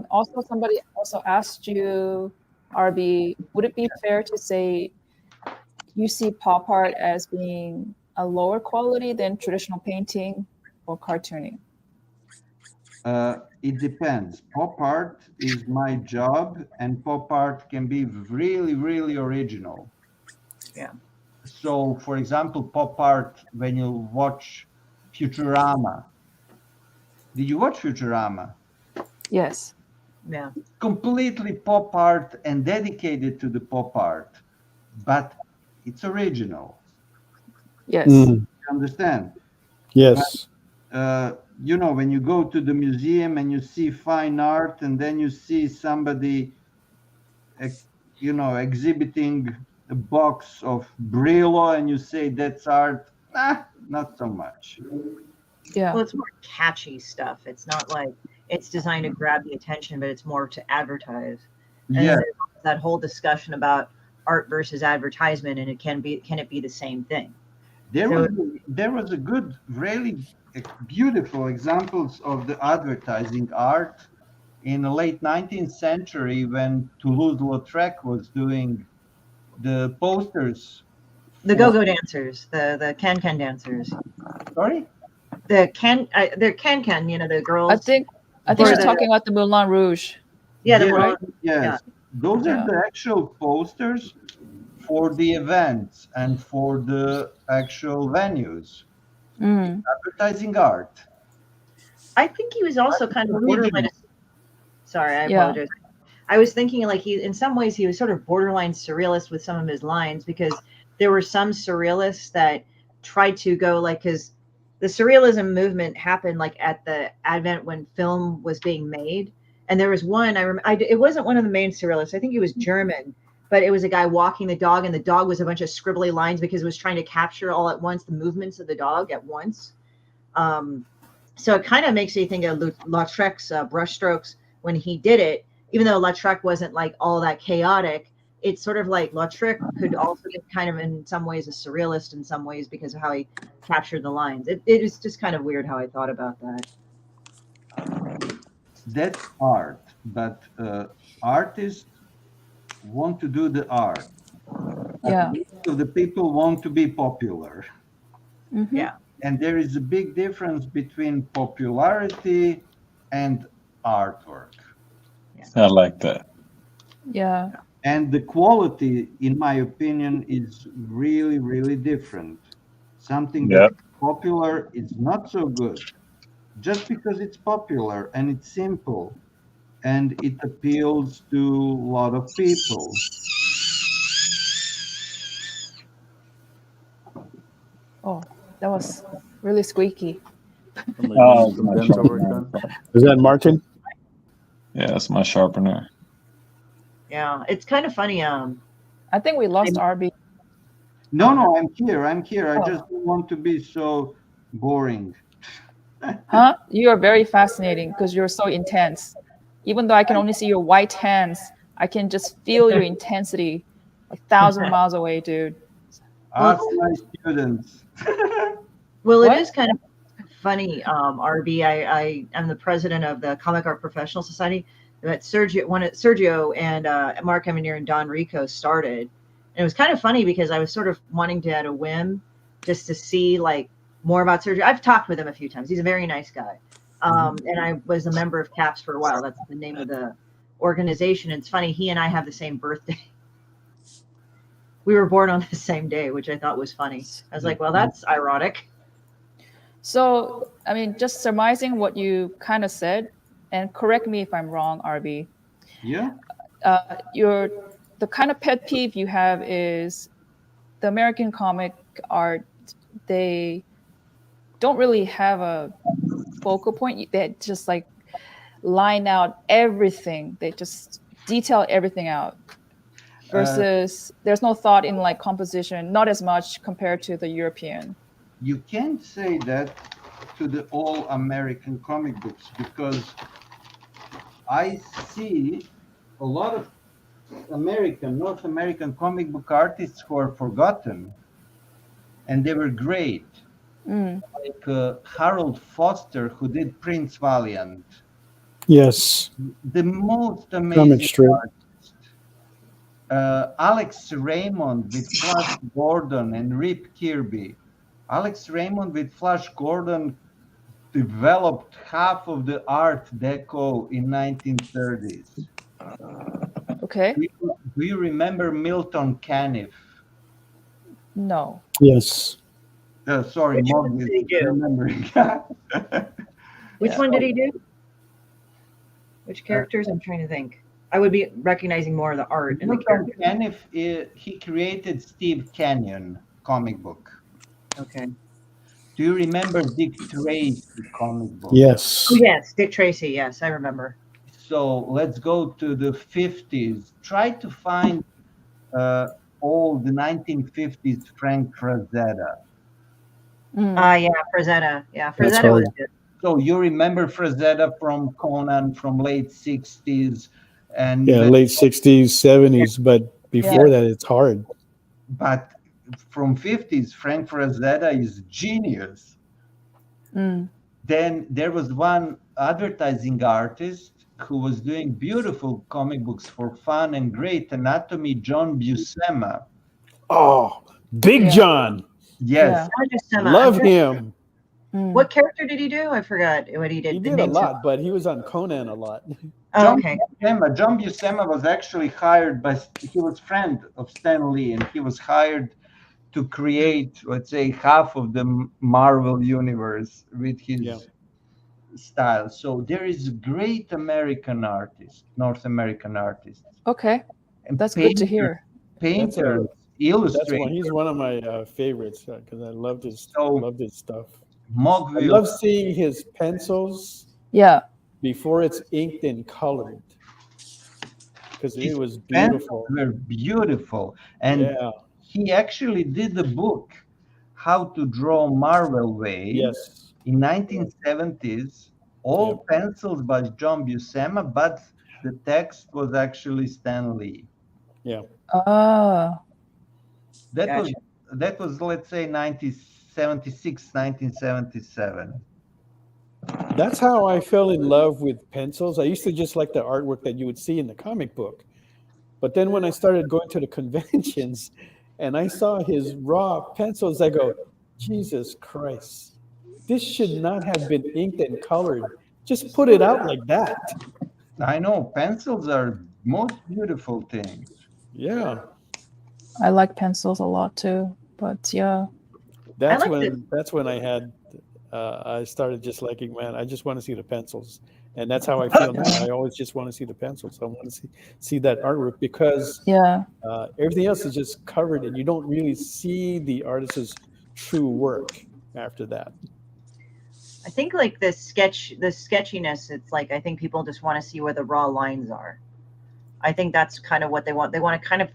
also somebody also asked you, RB, would it be fair to say you see pop art as being a lower quality than traditional painting or cartooning? It depends. Pop art is my job, and pop art can be really, really original. Yeah. So, for example, pop art, when you watch Futurama. Did you watch Futurama? Yes. Yeah. Completely pop art and dedicated to the pop art, but it's original. Yes. You understand? Yes. But, you know, when you go to the museum and you see fine art, and then you see somebody, you know, exhibiting a box of Brillo, and you say that's art, not so much. Yeah. Well, it's more catchy stuff. It's not like it's designed to grab the attention, but it's more to advertise. And Yeah. that whole discussion about art versus advertisement, and can it be the same thing? There was a good, really beautiful examples of the advertising art in the late 19th century when Toulouse-Lautrec was doing the posters. The go-go dancers, the can-can dancers. Sorry? They're can-can, you know, the girls. I think she's talking about the Moulin Rouge. Yeah, the Yes, Moulin. yes. Yeah. Those are the actual posters for the events and for the actual venues. Advertising art. I think he was also kind of borderline. Sorry, I Yeah. apologize. I was thinking like in some ways he was sort of borderline surrealist with some of his lines, because there were some surrealists that tried to go like, because the surrealism movement happened like at the advent when film was being made. And there was one, it wasn't one of the main surrealists. I think he was German, but it was a guy walking the dog, and the dog was a bunch of scribbly lines because it was trying to capture all at once the movements of the dog at once. So it kind of makes you think of Lautrec's brushstrokes when he did it, even though Lautrec wasn't like all that chaotic. It's sort of like Lautrec could also be kind of in some ways a surrealist in some ways because of how he captured the lines. It is just kind of weird how I thought about that. That's art. but artists want to do the art. Yeah. Most of the people want to be popular. Mm-hmm. Yeah. And there is a big difference between popularity and artwork. I like that. Yeah. And the quality, in my opinion, is really, really different. Something Yeah. that's popular is not so good just because it's popular and it's simple and it appeals to a lot of people. Oh, that was really squeaky. Somebody getting some dental work done. Is that Martin? Yeah, it's my sharpener. Yeah, it's kind of funny. I think we lost RB. No, I'm here. I'm here. I Oh. just don't want to be so boring. Huh? You are very fascinating because you're so intense. Even though I can only see your white hands, I can just feel your intensity 1,000 miles away, dude. Ask my students. Well, What? it is kind of funny, RB. I'm the president of the Comic Art Professional Society that Sergio and Mark Eminir and Don Rico started. And it was kind of funny because I was sort of wanting to, at a whim, just to see like more about Sergio. I've talked with him a few times. He's a very nice guy. And I was a member of CAPS for a while. That's the name of the organization. And it's funny, he and I have the same birthday. We were born on the same day, which I thought was funny. I was like, well, that's ironic. So, I mean, just surmising what you kind of said, and correct me if I'm wrong, RB. Yeah. The kind of pet peeve you have is the American comic art. They don't really have a focal point. They just like line out everything. They just detail everything out. Versus, there's no thought in like composition, not as much compared to the European. You can't say that to the all American comic books because I see a lot of North American comic book artists who are forgotten, and they were great. Like Harold Foster, who did Prince Valiant. Yes. The most Comic amazing strip. artist. Alex Raymond with Flash Gordon and Rip Kirby. Alex Raymond with Flash Gordon developed half of the Art Deco in 1930s. Okay. Do you remember Milton Caniff? No. Yes. Sorry, Which Mog one is did he do? remembering. Which one did he do? Which characters? I'm trying to think. I would be recognizing more of the art and the Milton characters. Caniff, he created Steve Canyon comic book. Okay. Do you remember Dick Tracy comic book? Yes. Oh, yes. Dick Tracy. Yes, I remember. So let's go to the 50s. Try to find all the 1950s Frank Frazetta. Yeah, Frazetta. Yeah, That's Frazetta was hard. good. So you remember Frazetta from Conan from late 60s and Yeah, late 60s, 70s, but before that, it's hard. But from 50s, Frank Frazetta is genius. Then there was one advertising artist who was doing beautiful comic books for fun and great anatomy, John Buscema. Oh, Big John. Yes. Love him. What character did he do? I forgot what he did. He The did a names lot, but he was on Conan a lot. Oh, okay. John Buscema was actually hired by, he was friend of Stan Lee, and he was hired to create, let's say, half of the Marvel universe with his style. So there is great American artists, North American artists. Okay. That's good to hear. Painters, illustrators. He's one of my favorites because I loved his stuff. Mogville. I love seeing his pencils. Yeah. Before it's inked and colored, because it was beautiful. beautiful. They're beautiful, and he actually did the book, How to Draw Marvel Way. Yes. In 1970s, all pencils by John Buscema, but the text was actually Stan Lee. Yeah. That was let's say 1976, 1977. That's how I fell in love with pencils. I used to just like the artwork that you would see in the comic book. But then when I started going to the conventions and I saw his raw pencils, I go, Jesus Christ, this should not have been inked and colored. Just put it out like that. I know pencils are most beautiful things. Yeah. I like pencils a lot too, but yeah. That's when I had I started just liking, man, I just want to see the pencils. And that's how I feel now. I always just want to see the pencils. I want to see that artwork because everything else is just covered and you don't really see the artist's true work after that. I think like the sketchiness, it's like I think people just want to see where the raw lines are. I think that's kind of what they want. They want to kind of,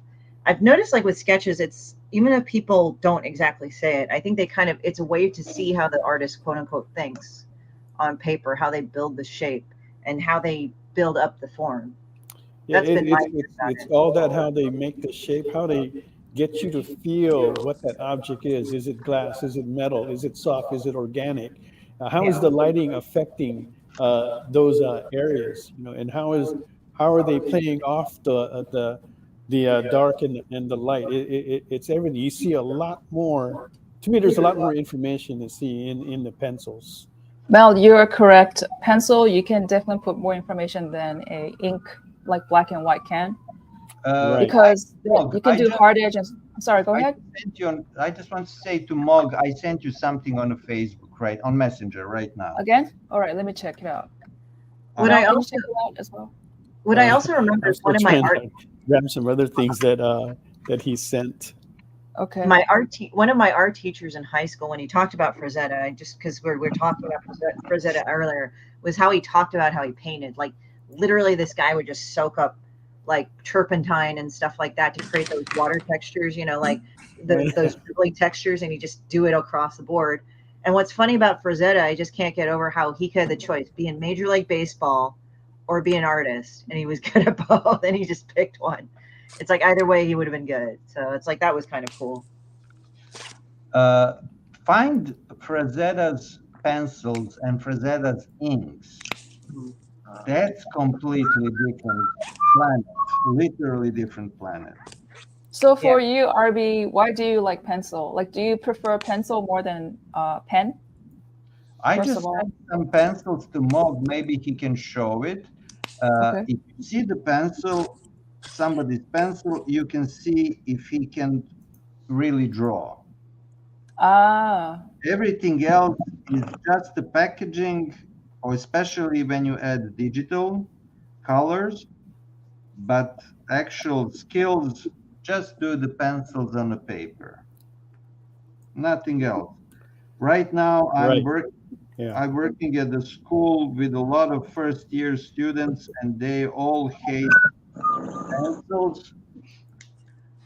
I've noticed like with sketches, it's even if people don't exactly say it, I think they kind of, it's a way to see how the artist quote unquote thinks on paper, how they build the shape and how they build up the form. Yeah, it's all that how they make the shape, how they get you to feel what that object is. Is it glass? Is it metal? Is it soft? Is it organic? How is the lighting affecting those areas? You know, and how are they playing off the dark and the light? It's everything. You see a lot more. To me, there's a lot more information to see in the pencils. Well, you're correct. Pencil, you can definitely put more information than a ink like black and white can. Because you can do hard edge and sorry, go ahead. I just want to say to Mog, I sent you something on Facebook, right? On Messenger right now. Again? All right, let me check it out. Would I also check it out as well? What I also remember is one of my art grab some other things that he sent. Okay. One of my art teachers in high school, when he talked about Frazetta, just because we're talking about Frazetta earlier, was how he talked about how he painted. Like literally, this guy would just soak up like turpentine and stuff like that to create those water textures. You know, like those dribbling textures, and he just do it across the board. And what's funny about Frazetta, I just can't get over how he had the choice: be in Major League Baseball or be an artist, and he was good at both, and he just picked one. It's like either way he would have been good. So it's like that was kind of cool. Find Frazetta's pencils and Frazetta's inks. That's completely different planet, literally different planet. So for you, RB, why do you like pencil? Like, do you prefer pencil more than pen? I just sent some pencils to Mog. Maybe he can show it. If you see the pencil, somebody's pencil, you can see if he can really draw. Everything else is just the packaging, or especially when you add digital colors, but actual skills, just do the pencils on the paper. Nothing else. Right now, I'm working at the school with a lot of first-year students, and they all hate pencils.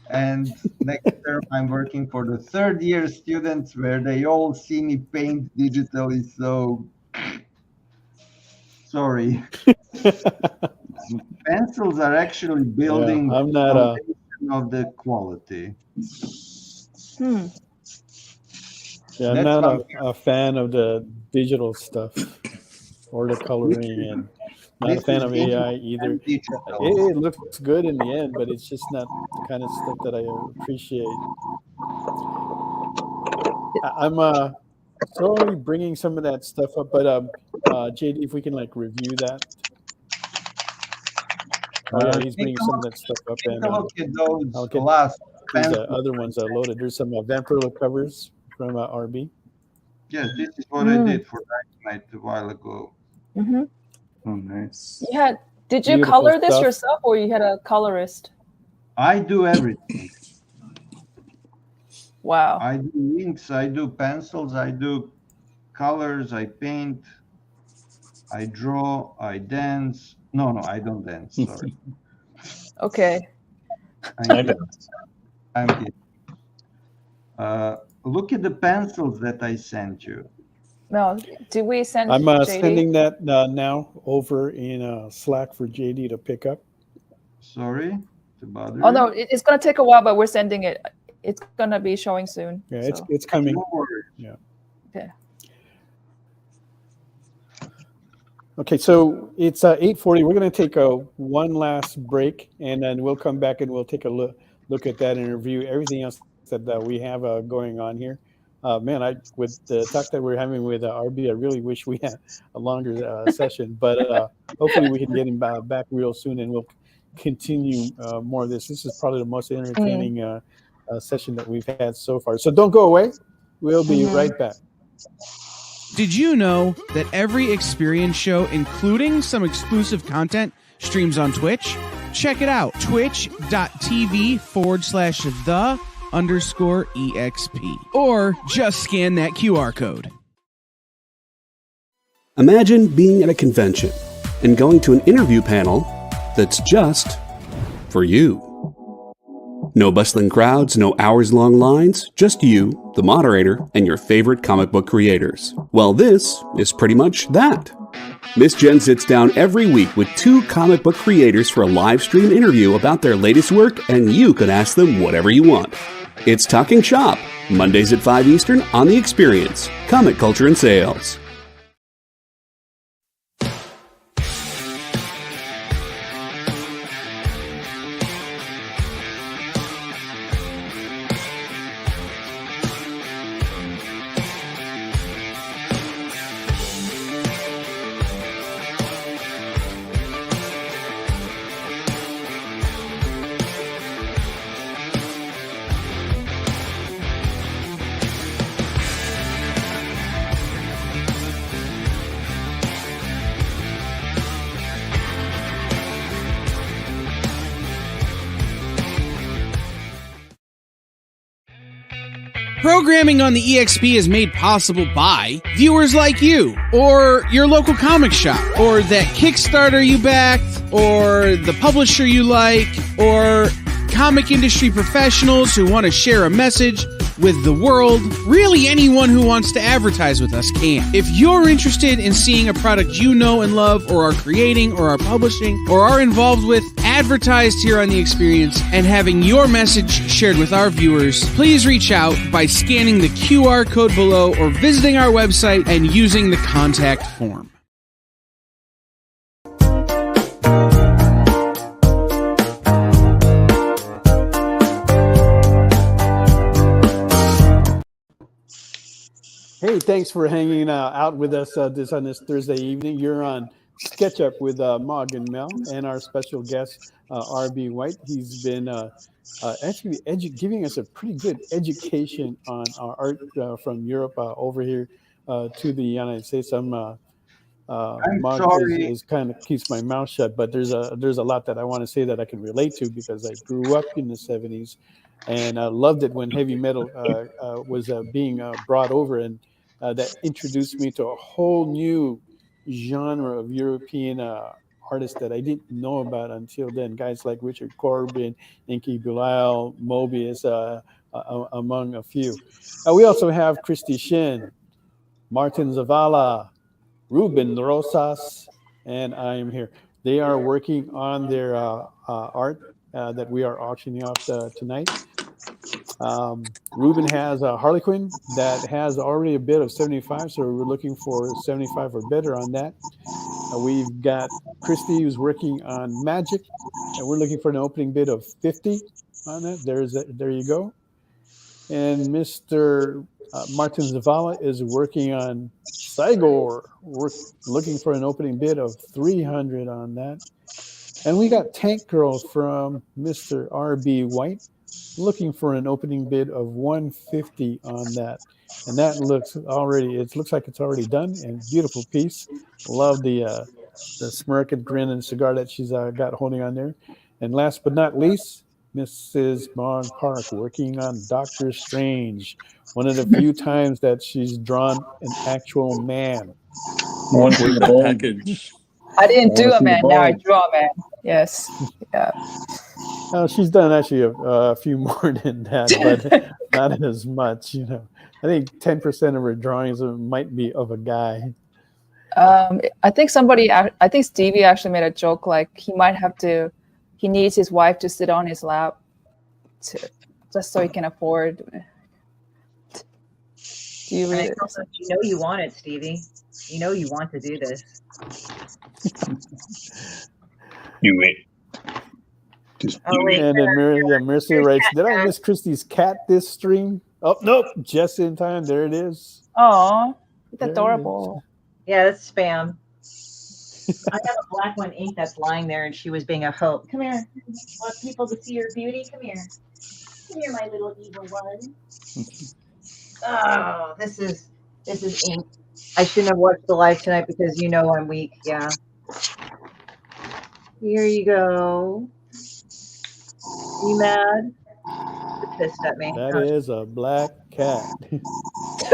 And next term, I'm working for the third-year students, where they all see me paint digitally. So, sorry. Pencils are actually building the foundation of the quality. Yeah, I'm not a fan of the digital stuff or the coloring, and not a fan of AI either. It looks good in the end, but it's just not the kind of stuff that I appreciate. I'm slowly bringing some of that stuff up, but JD, if we can like review that. Oh yeah, he's bringing some of that stuff up, and I'll get these other ones loaded. There's some Vampirlo covers from RB. Yes, this is what I did for Dynamite a while ago. Mm-hmm. Oh, nice. Yeah. Did you color this yourself, or you had a colorist? I do everything. Wow. I do inks, I do pencils, I do colors, I paint, I draw, I dance. No, I don't dance. Sorry. Okay. I'm kidding. Look at the pencils that I sent you. No, did we send? I'm sending that now over in Slack for JD to pick up. Sorry to bother you. Oh no, it's gonna take a while, but we're sending it. It's gonna be showing soon. Yeah, it's coming. No worries. Yeah. Okay. Okay, so it's 8:40. We're going to take one last break, and then we'll come back and we'll take a look at that interview, everything else that we have going on here. Man, with the talk that we're having with RB, I really wish we had a longer session, but hopefully we can get him back real soon, and we'll continue more of this. This is probably the most entertaining session that we've had so far. So don't go away. We'll be right back. Did you know that every experience show, including some exclusive content, streams on Twitch? Check it out, twitch.tv/the_EXP. Or just scan that QR code. Imagine being at a convention and going to an interview panel that's just for you. No bustling crowds, no hours-long lines, just you, the moderator, and your favorite comic book creators. Well, this is pretty much that. Miss Jen sits down every week with 2 comic book creators for a live stream interview about their latest work, and you can ask them whatever you want. It's Talking Shop, Mondays at 5 Eastern on The Experience, Comic Culture and Sales. Programming on the EXP is made possible by viewers like you, or your local comic shop, or that Kickstarter you backed, or the publisher you like, or comic industry professionals who want to share a message with the world. Really, anyone who wants to advertise with us can. If you're interested in seeing a product you know and love, or are creating, or are publishing, or are involved with, advertised here on The Experience, and having your message shared with our viewers, please reach out by scanning the QR code below or visiting our website and using the contact form. Hey, thanks for hanging out with us on this Thursday evening. You're on Sketch Up with Mog and Mel and our special guest, RB White. He's been actually giving us a pretty good education on our art from Europe over here to the United States. Mog is kind of keeps my mouth shut, but there's a lot that I want to say that I can relate to because I grew up in the 70s and I loved it when heavy metal was being brought over, and that introduced me to a whole new genre of European artists that I didn't know about until then. Guys like Richard Corbin, Inky Bilal, Mobius, among a few. We also have Christy Shin, Martin Zavala, Ruben Rosas, and I am here. They are working on their art that we are auctioning off tonight. Ruben has a Harlequin that has already a bid of 75, so we're looking for 75 or better on that. We've got Christy who's working on Magic, and we're looking for an opening bid of 50 on that. There you go. And Mr. Martin Zavala is working on Cygor. We're looking for an opening bid of 300 on that. And we got Tank Girl from Mr. RB White, looking for an opening bid of 150 on that. And that looks like it's already done, and beautiful piece. Love the smirk and grin and cigar that she's got holding on there. And last but not least, Mrs. Mog Park working on Doctor Strange. One of the few times that she's drawn an actual man. One for the package. I didn't do a man. Now I draw a man. Yes. Yeah. She's done actually a few more than that, but not as much. I think 10% of her drawings might be of a guy. I think Stevie actually made a joke like he needs his wife to sit on his lap just so he can afford. Do you read it? You know you want it, Stevie. You know you want to do this. Do it. Oh wait. And then Mercy writes, "Did I miss Christy's cat this stream?" Oh nope, just in time. There it is. Oh, it's There it adorable. Yeah, that's spam. I have a black one ink that's lying there, and she was being a hope. Come here. Want people to see your beauty? Come here. Come here, my little evil one. Oh, this is ink. I shouldn't have watched the live tonight because you know I'm weak. Yeah. Here you go. You mad? You're pissed at me. That is a black cat.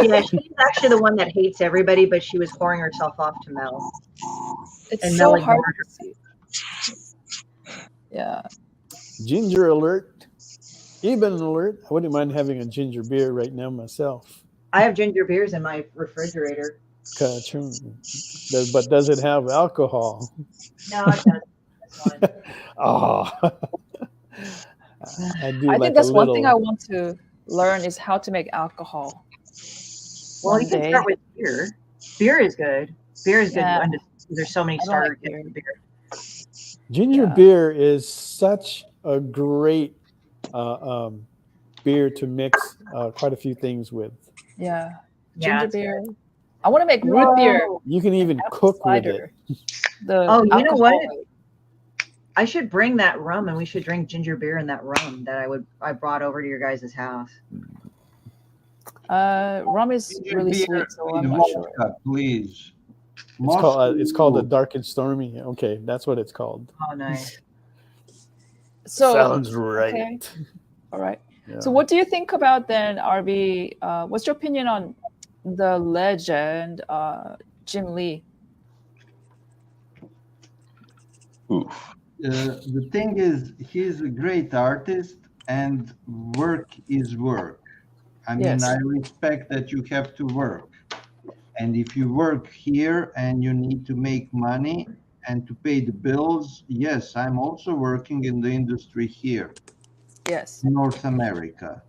Yeah, she's actually the one that hates everybody, but she was whoring herself off to Mel. It's And so Mel hard ignored to see. Yeah. Ginger alert. Even alert. I wouldn't mind having a ginger beer right now myself. I have ginger beers in my refrigerator. But does it have alcohol? No, it doesn't. Oh. I think that's one thing I want to learn is how to make alcohol. Well, you can start with beer. Beer is good. Beer is good. There's so many starter kits for beer. Ginger beer is such a great beer to mix quite a few things with. Yeah. Yeah, Ginger beer. I want to make root beer. You can even cook with it. You know what? I should bring that rum, and we should drink ginger beer in that rum that I brought over to your guys' house. Rum is really sweet, so I'm not sure. Please. It's called the Dark and Stormy. Okay, that's what it's called. Oh, nice. So sounds right. Okay. All right. Yeah. So, what do you think about then, RB? What's your opinion on the legend, Jim Lee? The thing is, he's a great artist, and work is work. I mean, I respect that you have to work. And if you work here and you need to make money and to pay the bills, yes, I'm also working in the industry here. Yes. North America.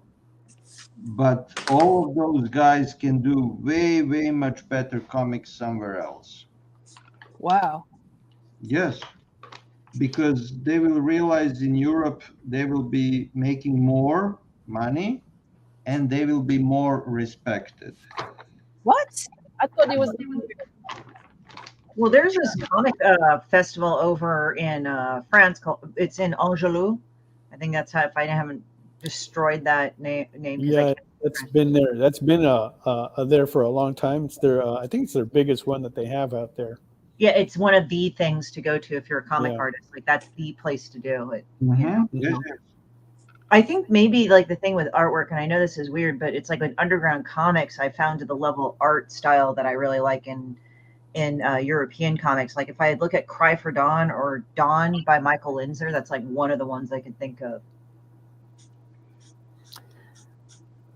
But all of those guys can do way, way much better comics somewhere else. Wow. Yes. Because they will realize in Europe they will be making more money and they will be more respected. What? I thought it was. Well, there's this comic festival over in France called. It's in Angelou. I think that's how. If I haven't destroyed that name. Yeah, that's been there. That's been there for a long time. It's their. I think it's their biggest one that they have out there. Yeah, it's one of the things to go to if you're a comic artist. Like that's the place to do it. Mm-hmm. You know? I think maybe like the thing with artwork, and I know this is weird, but it's like with underground comics, I found the level of art style that I really like in European comics. Like if I look at Cry for Dawn or Dawn by Michael Linzer, that's like one of the ones I could think of.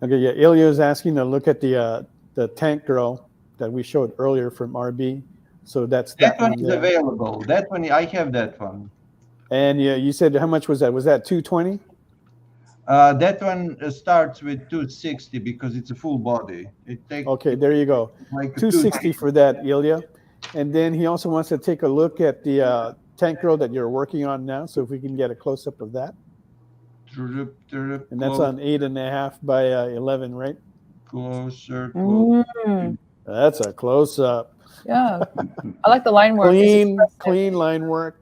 Okay, yeah, Ilya is asking to look at the Tank Girl that we showed earlier from RB. So that one is available. That one, I have that one. And yeah, you said how much was that? Was that $220? That one starts with $260 because it's a full body. It takes okay, there you go. Like $260 for that, Ilya. And then he also wants to take a look at the Tank Girl that you're working on now. So if we can get a close up of that. And that's on 8.5 by 11, right? Closer. That's a close up. Yeah, I like the line work. Clean line work.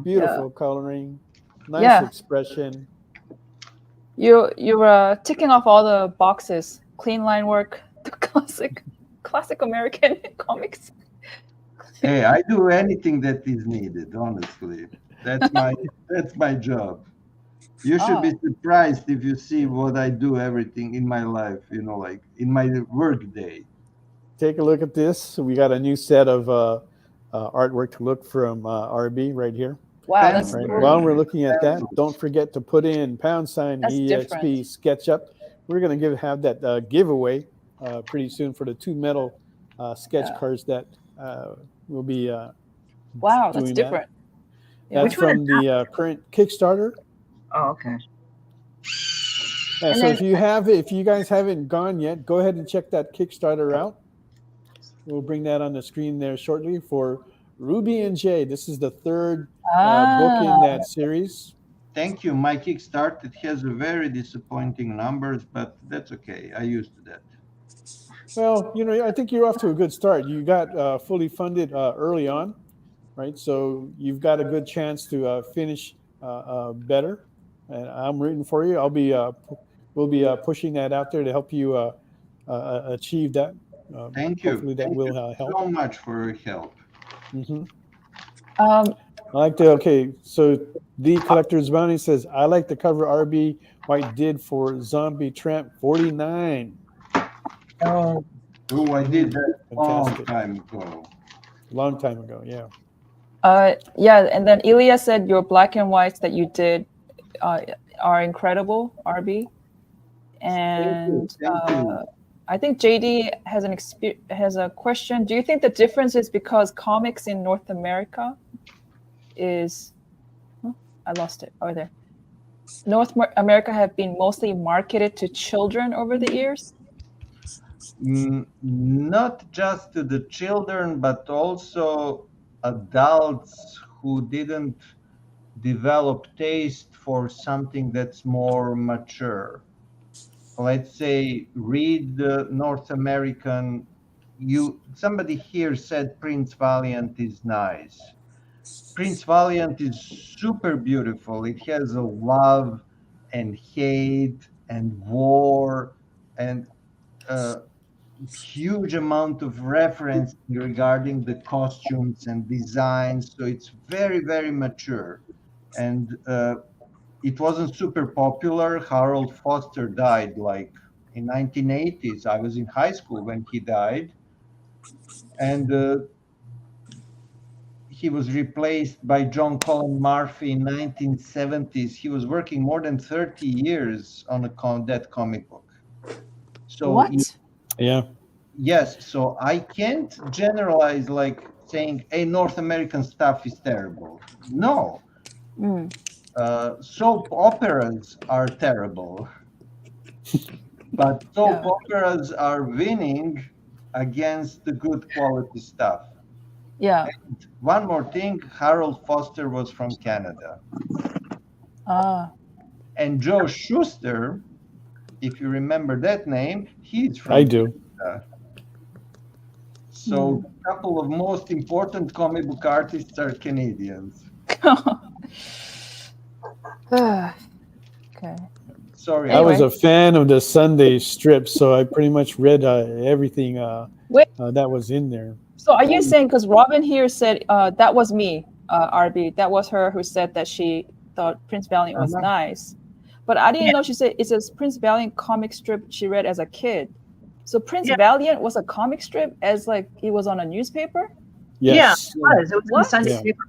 Beautiful coloring. Nice expression. You're ticking off all the boxes. Clean line work. The classic American comics. Hey, I do anything that is needed. Honestly, that's my job. You should be surprised if you see what I do everything in my life. You know, like in my work day. Take a look at this. We got a new set of artwork to look from RB right here. Wow, that's right. cool. While we're looking at that, don't forget to put in # EXP different. SketchUp. We're going to have that giveaway pretty soon for the 2 metal sketch cards that will be wow, that's different. That. That's from the current Kickstarter. Oh, okay. Yeah, so if you guys haven't gone yet, go ahead and check that Kickstarter out. We'll bring that on the screen there shortly for Ruby and Jay. This is the third book in that series. Thank you. My Kickstarter has a very disappointing numbers, but that's okay. I used to that. Well, I think you're off to a good start. You got fully funded early on, right? So you've got a good chance to finish better. And I'm rooting for you. We'll be pushing that out there to help you achieve that. Thank you. Hopefully that Thank will you help. so much for your help. I like the so the Collector's Bounty says, I like the cover RB White did for Zombie Tramp 49. Oh, I did that fantastic. Long time ago, yeah. Yeah, and then Ilya said your black and whites that you did are incredible, RB. And Thank you. I think JD has a question. Do you think the difference is because comics in North America is... I lost it. Oh, there. North America have been mostly marketed to children over the years? Not just to the children, but also adults who didn't develop taste for something that's more mature. Let's say read the North American. Somebody here said Prince Valiant is nice. Prince Valiant is super beautiful. It has a love and hate and war and huge amount of reference regarding the costumes and designs. So it's very, very mature. And it wasn't super popular. Harold Foster died like in 1980s. I was in high school when he died. And he was replaced by John Colin Murphy in 1970s. He was working more than 30 years on that comic book. So what? Yeah. Yes. So I can't generalize like saying, hey, North American stuff is terrible. No. Soap operas are terrible. But soap operas are winning against the good quality stuff. Yeah. And one more thing, Harold Foster was from Canada. And Joe Shuster, if you remember that name, he's from Canada. So a couple of most important comic book artists are Canadians. Okay. Sorry. I was a fan of the Sunday strip, so I pretty much read everything that was in there. So are you saying, because Robin here said that was me, RB, that was her who said that she thought Prince Valiant was nice. But I didn't know she said it's a Prince Valiant comic strip she read as a kid. So Prince Valiant was a comic strip as like it was on a newspaper? Yes. Yeah, it was. It was a Sunday paper.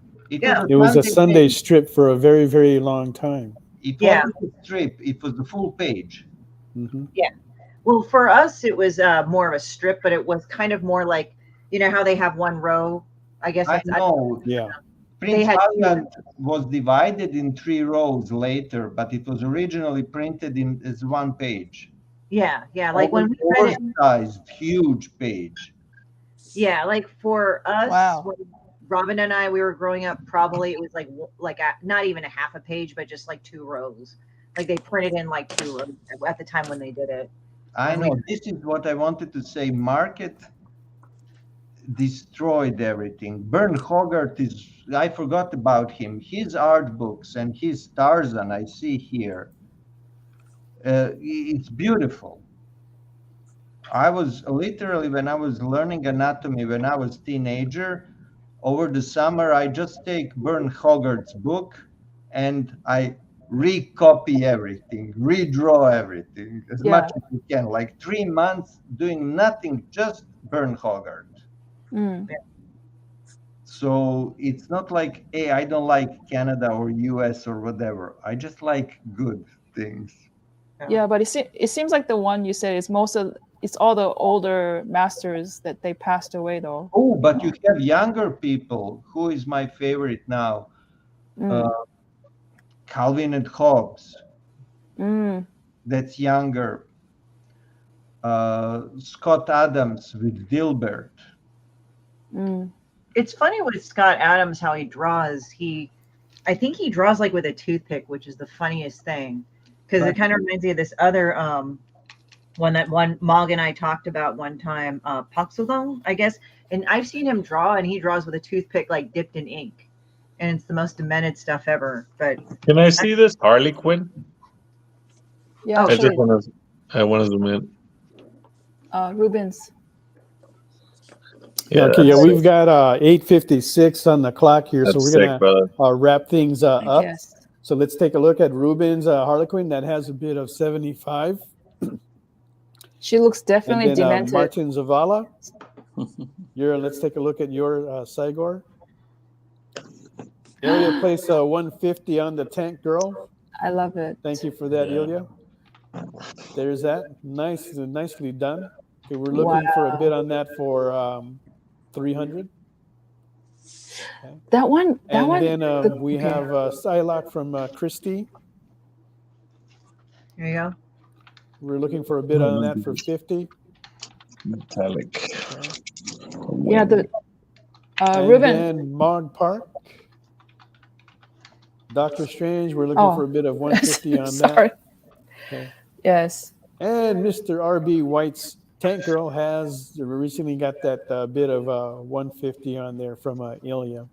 It was a Sunday strip for a very, very long time. It wasn't a strip. It was the full page. Yeah. Well, for us, it was more of a strip, but it was kind of more like, you know how they have one row? I guess that's... I know. Yeah. Prince Valiant was divided in 3 rows later, but it was originally printed as one page. Yeah, yeah. Like when we read it... Oversized, huge page. Yeah, like for us, when Robin and I, we were growing up, probably it was like not even a half a page, but just like 2 rows. Like they printed in like 2 rows at the time when they did it. I know. This is what I wanted to say. Market destroyed everything. Bern Hogarth is, I forgot about him. His art books and his Tarzan I see here. It's beautiful. I was literally, when I was learning anatomy, when I was teenager, over the summer, I just take Bern Hogarth's book and I recopy everything, redraw everything as much as you can. Like 3 months doing nothing, just Bern Hogarth. So it's not like, hey, I don't like Canada or US or whatever. I just like good things. Yeah, but it seems like the one you said is it's all the older masters that they passed away though. Oh, but you have younger people. Who is my favorite now? Calvin and Hobbes. That's younger. Scott Adams with Dilbert. It's funny with Scott Adams how he draws. I think he draws like with a toothpick, which is the funniest thing, because it kind of reminds me of this other one Mog and I talked about one time, Paxodon, I guess. And I've seen him draw, and he draws with a toothpick like dipped in ink, and it's the most demented stuff ever. But can I see this Harley Quinn? Yeah, I just want to zoom in. Rubens. Yeah, okay, yeah, we've got 8:56 on the clock here, so we're gonna wrap things up. Yes. So let's take a look at Rubens Harlequin. That has a bid of 75. She looks definitely and then, demented. Martin Zavala. Let's take a look at your Sigor. Ilya placed 150 on the Tank Girl. I love it. Thank you for that, Ilya. There's that. Nicely done. Okay, we're looking for a bid on that for 300. Okay. That one. And then we have Psylocke from Christie. There you go. We're looking for a bid on that for 50. Metallic. Yeah, the Ruben. And Mog Park. Doctor Strange, we're looking for a bid of 150 on that. Okay. Yes. And Mr. RB White's Tank Girl has recently got that bid of 150 on there from Ilya.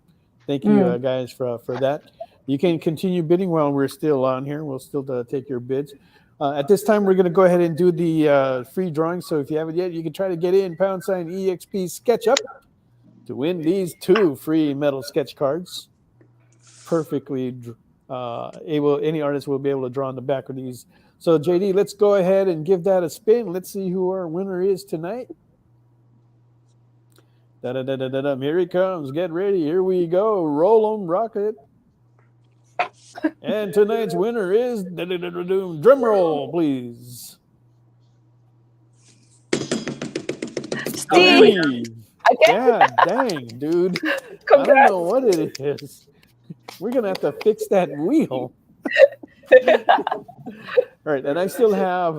Thank you, guys, for that. You can continue bidding while we're still on here. We'll still take your bids. At this time, we're going to go ahead and do the free drawing. So if you haven't yet, you can try to get in #EXP SketchUp to win these 2 free metal sketch cards. Perfectly any artist will be able to draw on the back of these. So JD, let's go ahead and give that a spin. Let's see who our winner is tonight. Here he comes. Get ready. Here we go. Roll 'em, rocket. And tonight's winner is drum roll, please. Steve. Yeah, dang, dude. Congrats. I don't know what it is. We're gonna have to fix that wheel. All right, and I still have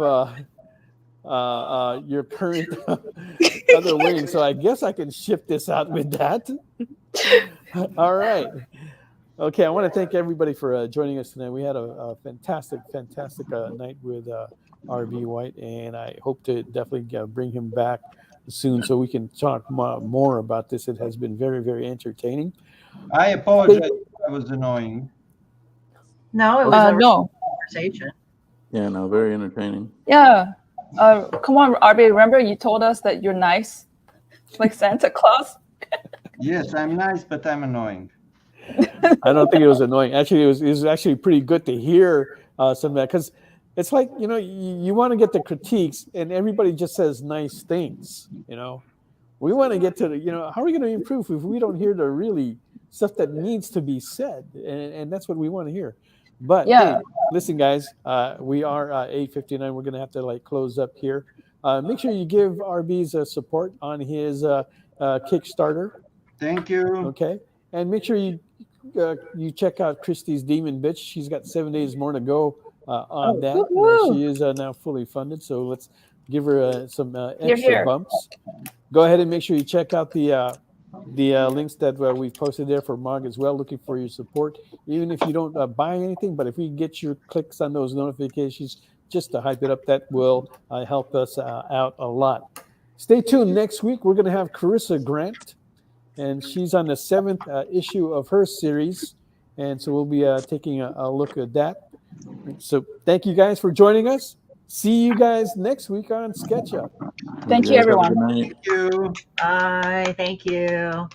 your current other wing, so I guess I can ship this out with that. All right. Okay, I want to thank everybody for joining us tonight. We had a fantastic night with RB White, and I hope to definitely bring him back soon so we can talk more about this. It has been very, very entertaining. I apologize if I was annoying. No, it was a no conversation. Yeah, no, very entertaining. Yeah. Come on, RB, remember you told us that you're nice, like Santa Claus? Yes, I'm nice, but I'm annoying. I don't think it was annoying. Actually, it was actually pretty good to hear some of that, because it's like, you want to get the critiques and everybody just says nice things. We want to get to how are we going to improve if we don't hear the really stuff that needs to be said, and that's what we want to hear. But hey, listen, guys, we are 8:59. We're going to have to close up here. Make sure you give RB's support on his Kickstarter. Thank you. Okay, and make sure you check out Christie's Demon Bitch. She's got 7 days more to go on that. She is now fully funded, so let's give her some extra bumps. Go ahead and make sure you check out the links that we posted there for Mog as well. Looking for your support, even if you don't buy anything, but if we get your clicks on those notifications just to hype it up, that will help us out a lot. Stay tuned. Next week we're going to have Carissa Grant, and she's on the 7th issue of her series, and so we'll be taking a look at that. So thank you guys for joining us. See you guys next week on SketchUp. Thank you, everyone. Thank you. Bye. Thank you.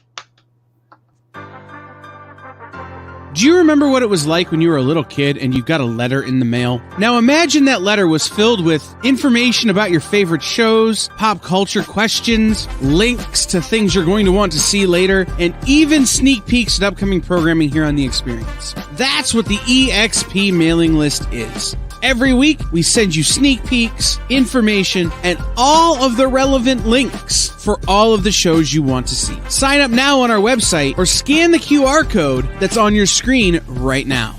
Do you remember what it was like when you were a little kid and you got a letter in the mail? Now imagine that letter was filled with information about your favorite shows, pop culture questions, links to things you're going to want to see later, and even sneak peeks at upcoming programming here on The Experience. That's what the EXP mailing list is. Every week, we send you sneak peeks, information, and all of the relevant links for all of the shows you want to see. Sign up now on our website or scan the QR code that's on your screen right now.